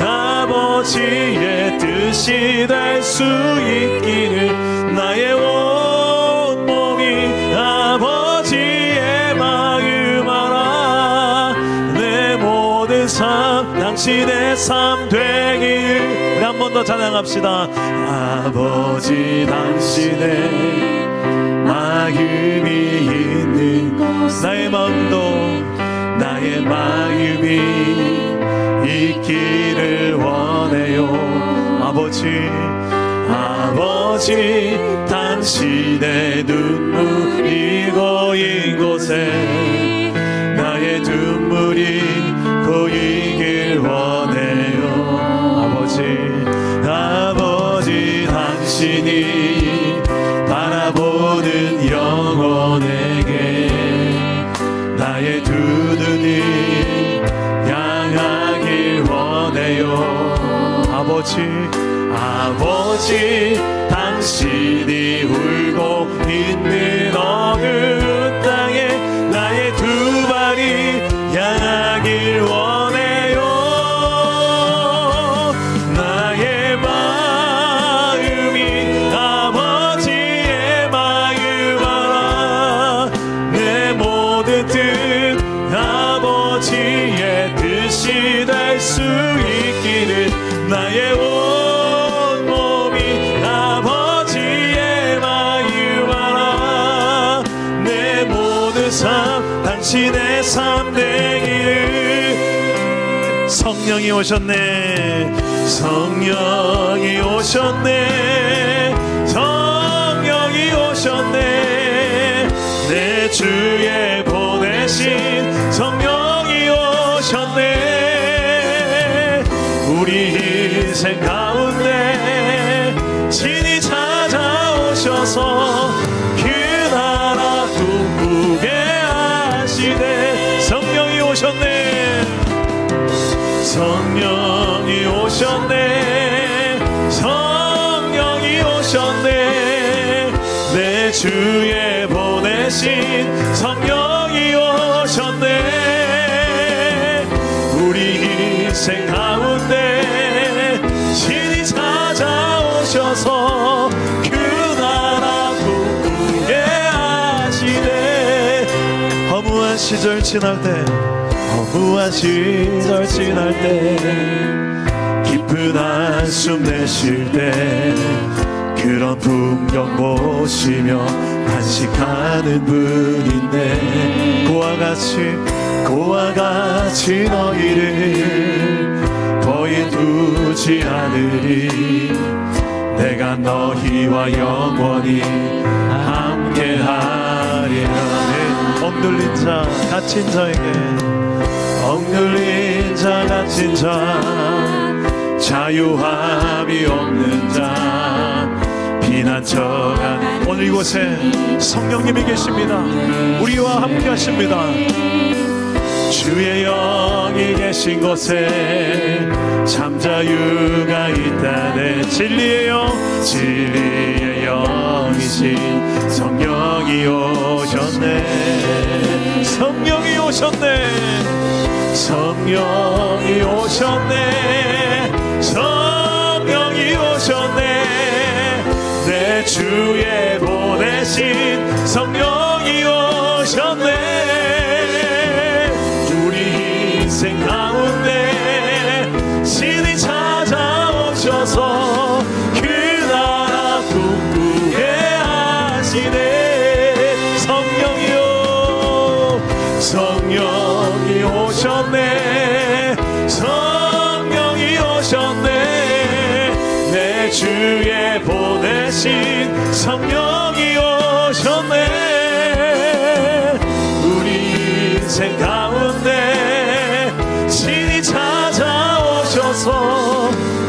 아버지의 뜻이 될 수 있기를 나의 온몸이 아버지의 마음 알아. 내 모든 삶 당신의 삶 되길. 우리 한 번 더 찬양합시다. 아버지 당신의 마음이 있는 나의 마음도 나의 마음이 있기를 원해요. 아버지 당신의 눈물이 고인 곳에 나의 눈물이 고이길 원해요. 아버지 당신이 바라보는 영혼에게 나의 두 눈이 향하길 원해요. 아버지 당신이 울고 있는 어느 땅에 나의 두 발이 향하길 원해요. 나의 마음이 아버지의 마음 알아. 내 모든 뜻 아버지의 뜻이 될 수 있기를 나의 온몸이 아버지의 마음 알아. 내 모든 삶 당신의 삶 되기를. 성령이 오셨네. 성령이 오셨네. 성령이 오셨네. 내 주에 보내신 성령이 오셨네. 우리 인생 가운데 친히 찾아오셔서 그 나라 꿈꾸게 하시네. 성령이 오셨네. 성령이 오셨네. 성령이 오셨네. 내 주에 보내신 성령이 오셨네. 우리 인생 가운데 신이 찾아오셔서 그 나라 꿈꾸게 하시네. 허무한 시절 지날 때 깊은 한숨 내쉴 때 그런 풍경 보시며 간식하는 분인데 그와 같이 너희를 거의 두지 않으리. 내가 너희와 영원히 함께하리라. 억눌린 자 갇힌 자에게 억눌린 자 갇힌 자 자유함이 없는 자 비난처한 오늘 이곳에 성령님이 계십니다. 우리와 함께 하십니다. 주의 영이 계신 곳에 참 자유가 있다네. 진리의 영이신 성령이 오셨네. 성령이 오셨네. 성령이 오셨네. 성령이 오셨네. 주의 보내신 성령이 오셨네. 우리 인생 가운데 신이 찾아오셔서 그 나라 꿈꾸게 하시네. 성령이 오셨네. 성령이 오셨네. 내 주에 보내신 성령이 오셨네. 우리 인생 가운데 신이 찾아오셔서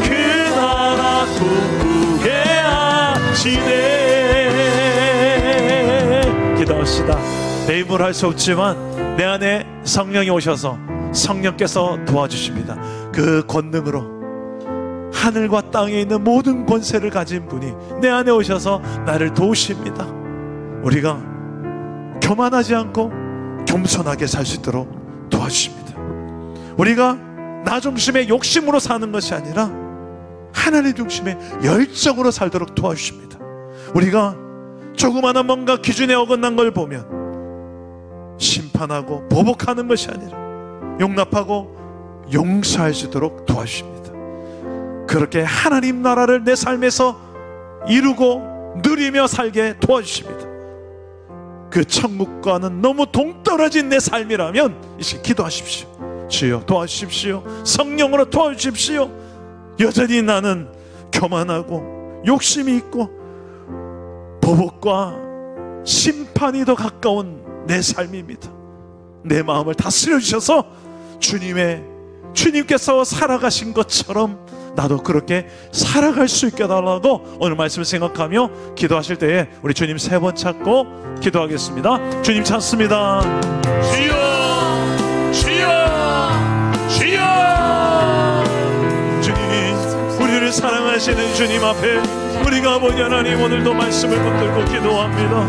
그 나라 꿈꾸게 하시네. 기도합시다. 내 입으로 할 수 없지만 내 안에 성령이 오셔서 성령께서 도와주십니다. 그 권능으로 하늘과 땅에 있는 모든 권세를 가진 분이 내 안에 오셔서 나를 도우십니다. 우리가 교만하지 않고 겸손하게 살 수 있도록 도와주십니다. 우리가 나 중심의 욕심으로 사는 것이 아니라 하나님 중심의 열정으로 살도록 도와주십니다. 우리가 조그마한 뭔가 기준에 어긋난 걸 보면 심판하고 보복하는 것이 아니라 용납하고 용서할 수 있도록 도와주십니다. 그렇게 하나님 나라를 내 삶에서 이루고 누리며 살게 도와주십니다. 그 천국과는 너무 동떨어진 내 삶이라면 이제 기도하십시오. 주여 도와주십시오. 성령으로 도와주십시오. 여전히 나는 교만하고 욕심이 있고 보복과 심판이 더 가까운 내 삶입니다. 내 마음을 다스려 주셔서 주님께서 살아가신 것처럼 나도 그렇게 살아갈 수 있게 해달라고 오늘 말씀을 생각하며 기도하실 때에 우리 주님 3번 찾고 기도하겠습니다. 주님 찾습니다. 주여, 주여, 주여. 주님, 우리를 사랑하시는 주님 앞에 우리가 아버지 하나님 오늘도 말씀을 붙들고 기도합니다.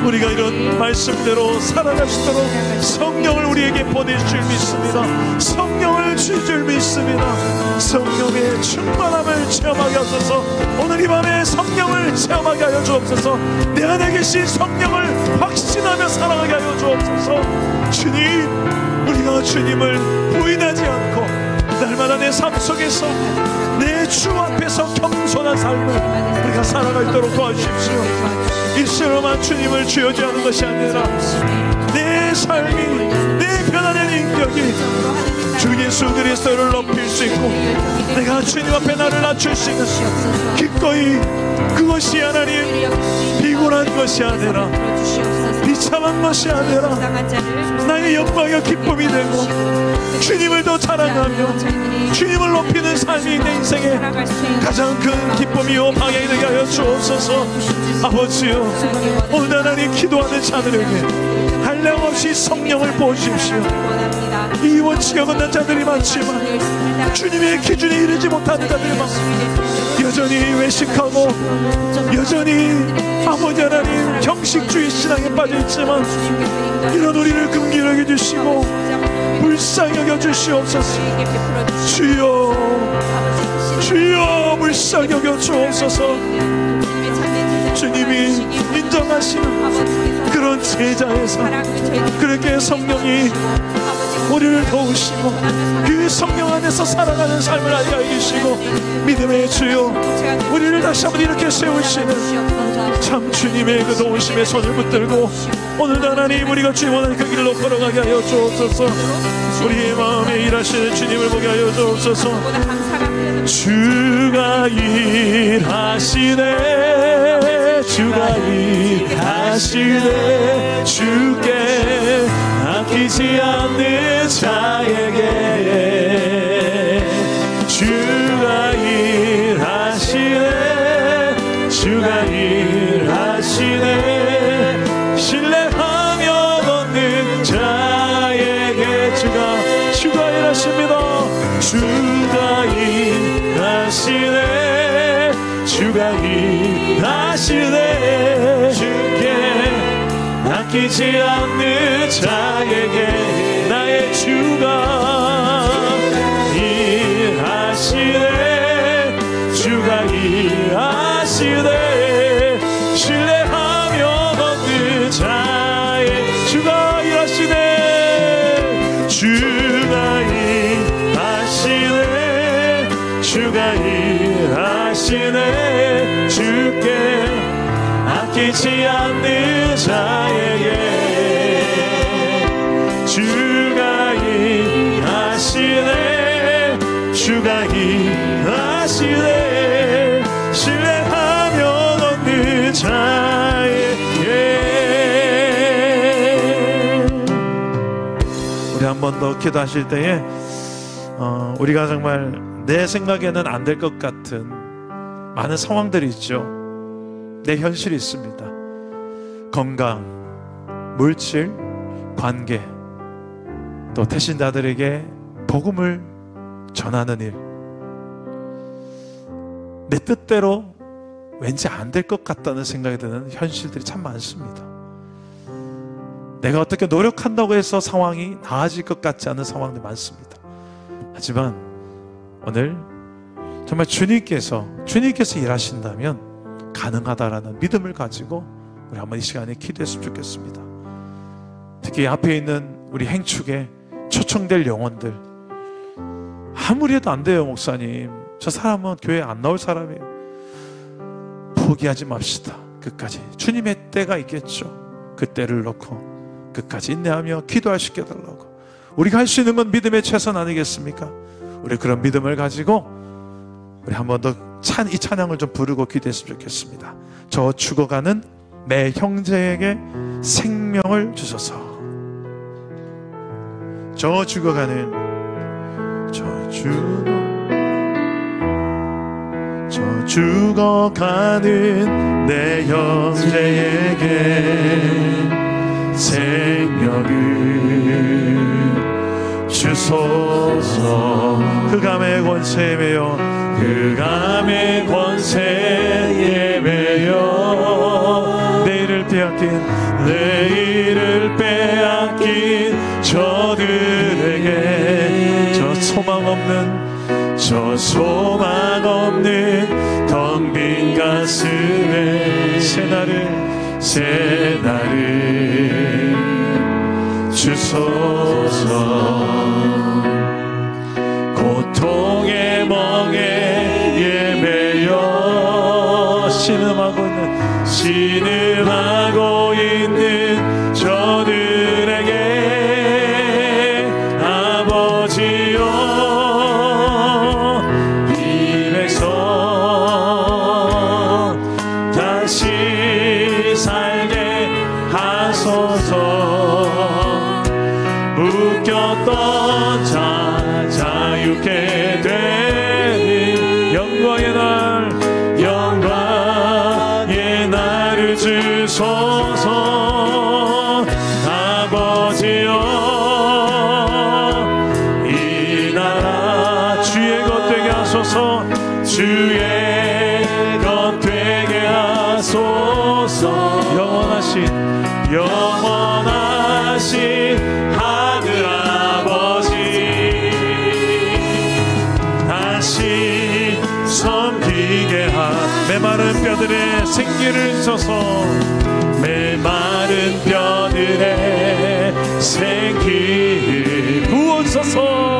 우리가 이런 말씀대로 살아가시도록 성령을 우리에게 보내실 줄 믿습니다. 성령을 줄 줄 믿습니다. 성령의 충만함을 체험하게 하소서. 오늘 이 밤에 성령을 체험하게 하여 주옵소서. 내 안에 계신 성령을 확신하며 살아가게 하여 주옵소서. 주님, 우리가 주님을 부인하지 않고 날마다 내 삶 속에서 내 주 앞에서 겸손한 삶을 우리가 살아가도록 도와주십시오. 일시로만 주님을 주여지하는 것이 아니라 내 삶이, 내 변화된 인격이 주 예수 그리스도를 높일 수 있고 내가 주님 앞에 나를 낮출 수 있는 기꺼이 그것이 하나님 비굴한 것이 아니라 비참한 것이 아니라 나의 영광과 기쁨이 되고 주님을 더 자랑하며 주님을 높이는 삶이 내 인생의 가장 큰 기쁨이요 방향이 되게 하여 주옵소서. 아버지요, 오늘 하나님 기도하는 자들에게 한량없이 성령을 부어주십시오. 이 원칙에 어긋난 자들이 많지만 주님의 기준에 이르지 못하는 자들이 많고 여전히 외식하고 여전히 아버지 하나님 형식주의 신앙에 빠져있지만 이런 우리를 긍휼히 여겨주시고 불쌍히 여겨주시옵소서. 주여, 주여 불쌍히 여겨주옵소서. 주님이 인정하시는 그런 제자에서 그렇게 성령이 우리를 도우시고 그 성령 안에서 살아가는 삶을 알게 해주시고 믿음의 주여 우리를 다시 한번 이렇게 세우시는 참 주님의 그 도우심의 손을 붙들고 오늘도 하나님 우리가 주님 원하는 그 길로 걸어가게 하여 주옵소서. 우리의 마음에 일하시는 주님을 보게 하여 주옵소서. 주가 일하시네, 주가 일하시네, 주께 아끼지 않는 자에게 주가 일하시네, 주가 일하시네, 신뢰하며 얻는 자에게 주가 일하십니다. 주가 일하시네, 주가 일하시네, 주께 아끼지 않는 자에게 나의 주가 일하시네, 주가 일하시네, 주가 일하시네. 주께 아끼지 않는 자에게 주가 일하시네. 주가 일하시네. 신뢰하며 얻는 자에게. 우리 한 번 더 기도하실 때에 우리가 정말 내 생각에는 안 될 것 같은 많은 상황들이 있죠. 내 현실이 있습니다. 건강, 물질, 관계, 또 태신자들에게 복음을 전하는 일. 내 뜻대로 왠지 안 될 것 같다는 생각이 드는 현실들이 참 많습니다. 내가 어떻게 노력한다고 해서 상황이 나아질 것 같지 않은 상황들이 많습니다. 하지만 오늘 정말 주님께서 일하신다면 가능하다라는 믿음을 가지고 우리 한번 이 시간에 기도했으면 좋겠습니다. 특히 앞에 있는 우리 행축에 초청될 영혼들, 아무리 해도 안 돼요. 목사님, 저 사람은 교회 안 나올 사람이에요. 포기하지 맙시다. 끝까지 주님의 때가 있겠죠. 그 때를 놓고 끝까지 인내하며 기도하시게 해달라고. 우리가 할 수 있는 건 믿음의 최선 아니겠습니까? 우리 그런 믿음을 가지고 우리 한 번 더 이 찬양을 좀 부르고 기도했으면 좋겠습니다. 저 죽어가는 내 형제에게 생명을 주소서. 저 죽어가는 내 형제에게 생명을 주소서. 흑암의 권세에 매여 내일을 빼앗긴 저들에게 저 소망 없는 텅 빈 가슴에 새 날을 주소서. 고통의 멍에 매여 신음하고 있는 저들에게 아버지여 입에서 다시 살게 하소서. 묶였던 자유케 되니 영광의 날을 주소서. 아버지여 이 나라 주의 것 되게 하소서. 주의 것 되게 하소서. 영원하신 하늘아버지 다시 섬기게 메마른 뼈들에 생기를 주소서. 메마른 뼈들에 생기를 부어주소서.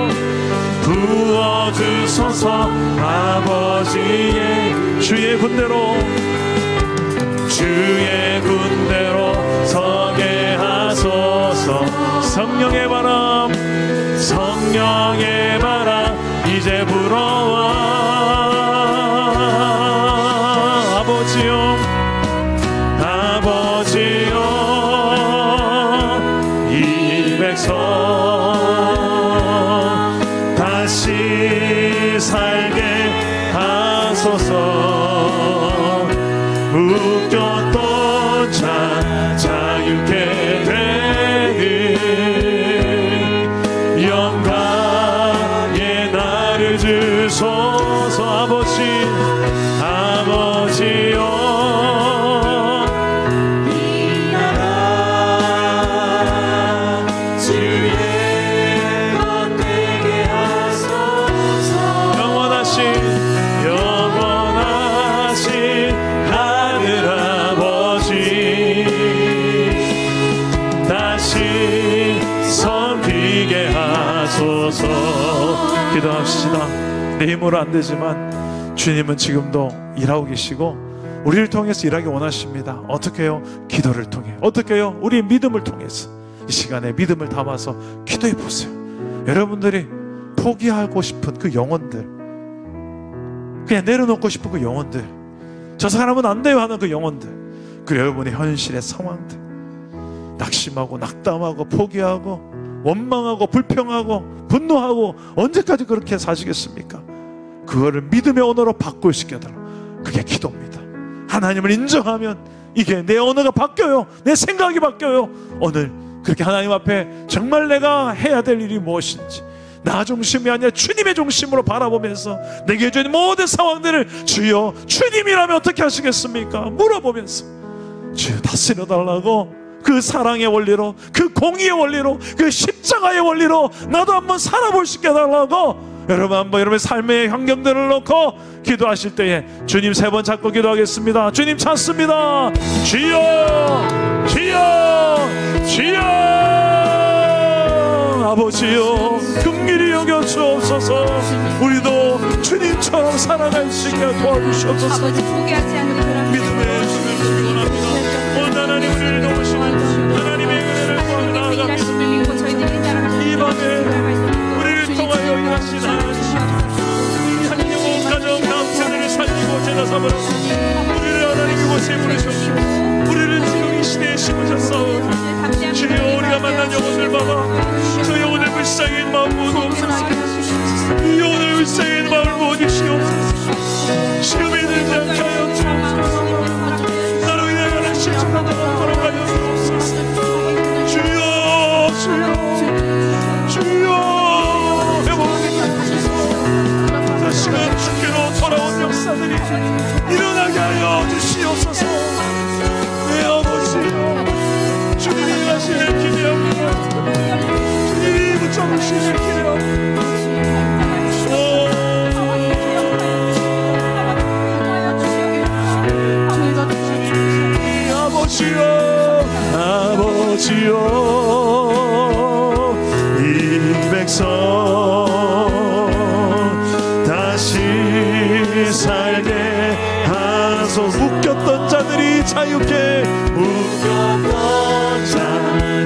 아버지의 주의 군대로 서게 하소서. 성령의 바람 이제 불어와. 아버지여 이 백성 다시 살게 하소서. 묶였던 자유케 되는 영광의 날을 주소서. 아버지여 이 나라 주의 것 되게 하소서. 영원하신 하늘아버지 다시 섬기게 하소서. 기도합시다. 내 힘으로 안 되지만 주님은 지금도 일하고 계시고 우리를 통해서 일하기 원하십니다. 어떻게 해요? 기도를 통해. 어떻게 해요? 우리의 믿음을 통해서. 이 시간에 믿음을 담아서 기도해 보세요. 여러분들이 포기하고 싶은 그 영혼들, 그냥 내려놓고 싶은 그 영혼들, 저 사람은 안 돼요 하는 그 영혼들, 그리고 여러분의 현실의 상황들, 낙심하고 낙담하고 포기하고 원망하고 불평하고 분노하고 언제까지 그렇게 사시겠습니까? 그거를 믿음의 언어로 바꿀 수 있게 하도록, 그게 기도입니다. 하나님을 인정하면 이게 내 언어가 바뀌어요. 내 생각이 바뀌어요. 오늘 그렇게 하나님 앞에 정말 내가 해야 될 일이 무엇인지, 나 중심이 아니라 주님의 중심으로 바라보면서 내게 주는 모든 상황들을 주여 주님이라면 어떻게 하시겠습니까? 물어보면서 주여 다스려달라고, 그 사랑의 원리로, 그 공의의 원리로, 그 십자가의 원리로 나도 한번 살아볼 수 있게 해달라고, 여러분 한번 여러분의 삶의 환경들을 놓고 기도하실 때에 주님 3번 찾고 기도하겠습니다. 주님 찾습니다. 주여 주여 주여, 아버지여 긍휼히 여겨 주옵소서. 우리도 주님처럼 살아갈 수 있게 도와주시옵소서. 아버지 포기하지 않는 그런 믿음의 주를 주기 원합니다. 온 하나님 우리를 도우시는 하나님의 은혜를 구하며 나아갑니다. 이 밤에 우리를 통하여 일하신 하나님, 한 영혼 가정 남편을 살리고 제자 삼으라 우리를 하나님 그곳에 부르셨시고 우리를 지금 이 시대에 심으셨사오니 주여 우리가 만난 영혼들 봐봐, 저 영혼의 불쌍한 마음 모두 없소서. 이 영혼의 불쌍한 마음을 모두 주시옵소서. 시험에 들지 않게 하여 주옵소서. 나로 인해 하는 실천하다 없도록 하여 주옵소서. 주여 주여 주여, 회복하소서. 다시금 주께로 돌아온 역사들이 일어나게 하여 주시옵소서. 내 아버지여, 주님이 일하시는 기대합니다. 주님이 붙잡으시는 기대합니다. 아버지여, 아버지여, 이 백성 다시 살게 하소서. 묶였던 자들이 자유케, 묶였던 자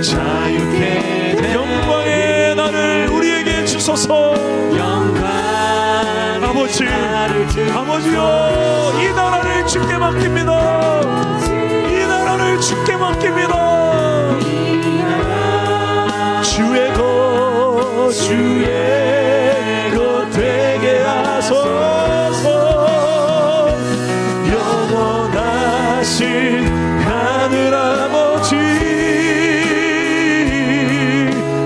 자유케, 영광의 나를 우리에게 주소서. 아버지, 아버지여, 이 나라를 주께 맡깁니다. 이 나라를 주께 맡깁니다. 주의 것, 주의 것 되게 하소서. 영원하신 하늘 아버지,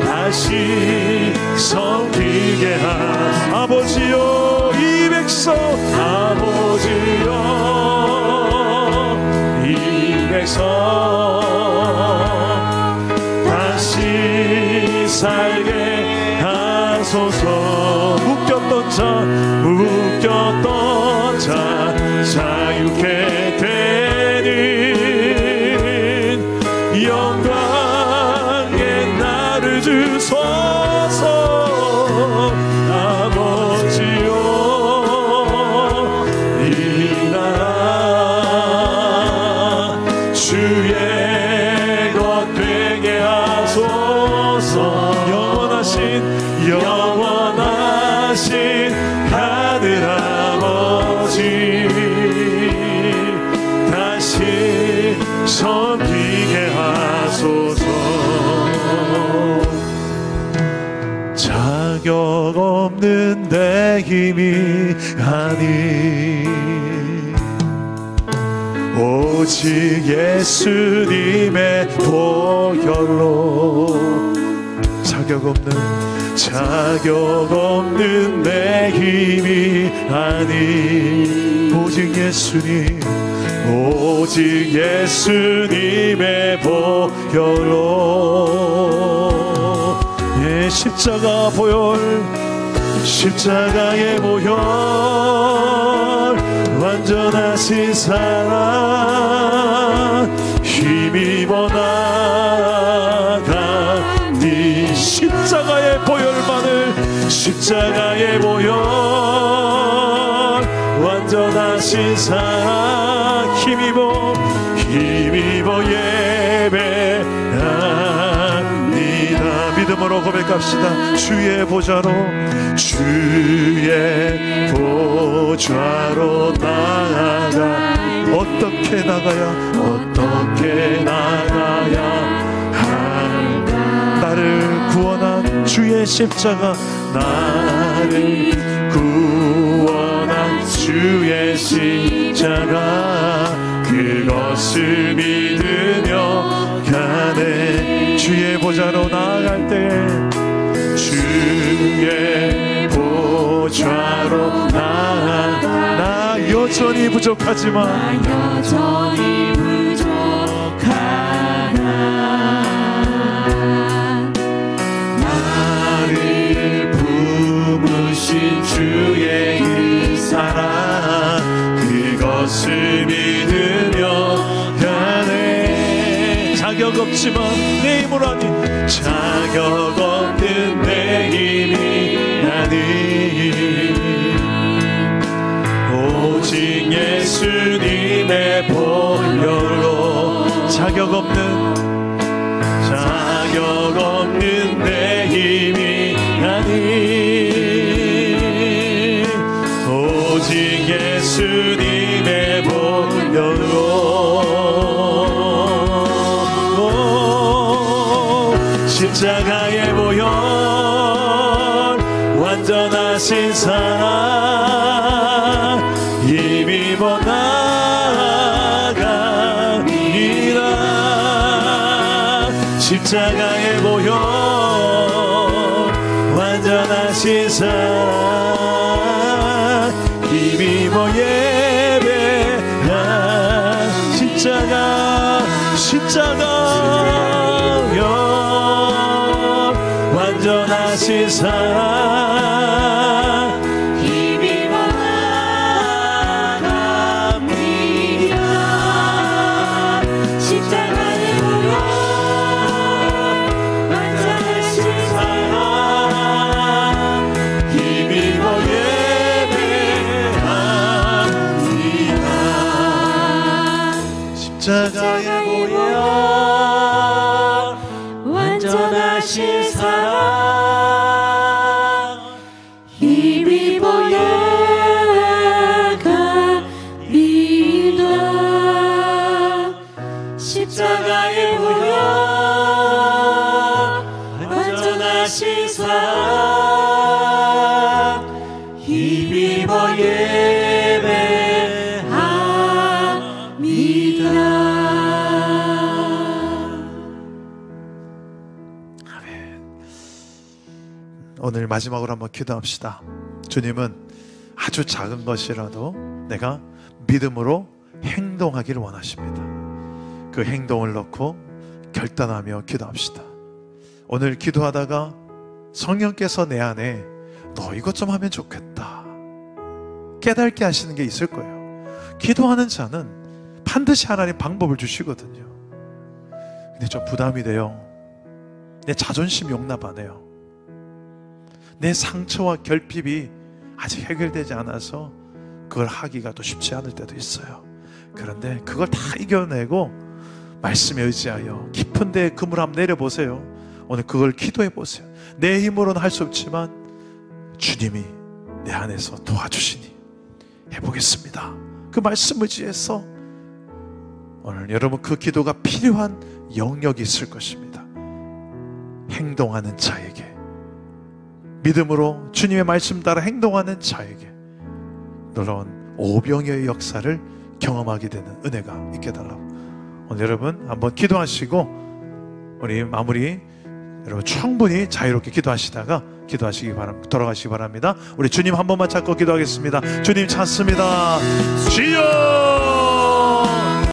다시 섬기게 하 아버지여, 이 백성 아버지여, 이 백성 다시 살게 하소서. 묶였던 자, 묶였던 자 자유케 되는 영광의 나를 주소서. 아버지여, 이 나라 주의 것 되게 하소서. 영원하신 하늘 아버지, 다시 섬기게 하소서. 자격 없는 내 힘이 아니 오직 예수님의 보혈로, 자격 없는 내 힘이 아니 오직 예수님, 오직 예수님의 보혈로. 예, 십자가 보혈, 십자가의 보혈, 완전하신 사랑 힘입어 나가니. 십자가의 보혈만을, 십자가의 보혈 완전하신 사랑 힘입어 예배합니다. 믿음으로 고백합시다. 주의 보좌로 나아가 어떻게 나가야 할까? 나를 구원한 주의 십자가, 나를 구원한 주의 십자가, 그것을 믿으며 가네. 주의 보좌로 나아갈 때, 주의 보좌로 나 여전히 부족하지만 나를 품으신 주의 그 사랑, 그것을 믿으며 가네. 자격 없지만 내 힘으로 아니, 자격 없는 내 힘이 아니, 오직 예수님의 보혈로. 자격 없는 내 힘이 아니, 오직 예수님의 보혈로. 십자가의 보혈, 완전하신 사랑 힘입어 나아갑니다. 십자가의 보혈, 완전하신 사랑 힘입어 예배한 십자가여, 완전하신 사랑 힘입어 나아갑니다. 십자가의 보혈, 완전하신 사랑 힘입어 예배합니다. 십자가의 보혈, 완전하신 사랑 힘입어 나아갑니다. 십자가의 보혈, 완전하신 사랑 힘입어 예배합니다. 오늘 마지막으로 한번 기도합시다. 주님은 아주 작은 것이라도 내가 믿음으로 행동하기를 원하십니다. 그 행동을 넣고 결단하며 기도합시다. 오늘 기도하다가 성령께서 내 안에 너 이것 좀 하면 좋겠다 깨닫게 하시는 게 있을 거예요. 기도하는 자는 반드시 하나님 방법을 주시거든요. 근데 좀 부담이 돼요. 내 자존심이 용납 안 해요. 내 상처와 결핍이 아직 해결되지 않아서 그걸 하기가 또 쉽지 않을 때도 있어요. 그런데 그걸 다 이겨내고 말씀에 의지하여 깊은 데에 그물 한번 내려보세요. 오늘 그걸 기도해 보세요. 내 힘으로는 할 수 없지만 주님이 내 안에서 도와주시니 해보겠습니다. 그 말씀 의지해서 오늘 여러분 그 기도가 필요한 영역이 있을 것입니다. 행동하는 자에게, 믿음으로 주님의 말씀 따라 행동하는 자에게 놀라운 오병이어의 역사를 경험하게 되는 은혜가 있게 달라고. 오늘 여러분 한번 기도하시고 우리 마무리, 여러분 충분히 자유롭게 기도하시다가 돌아가시기 바랍니다. 우리 주님 한 번만 찾고 기도하겠습니다. 주님 찾습니다. 주여!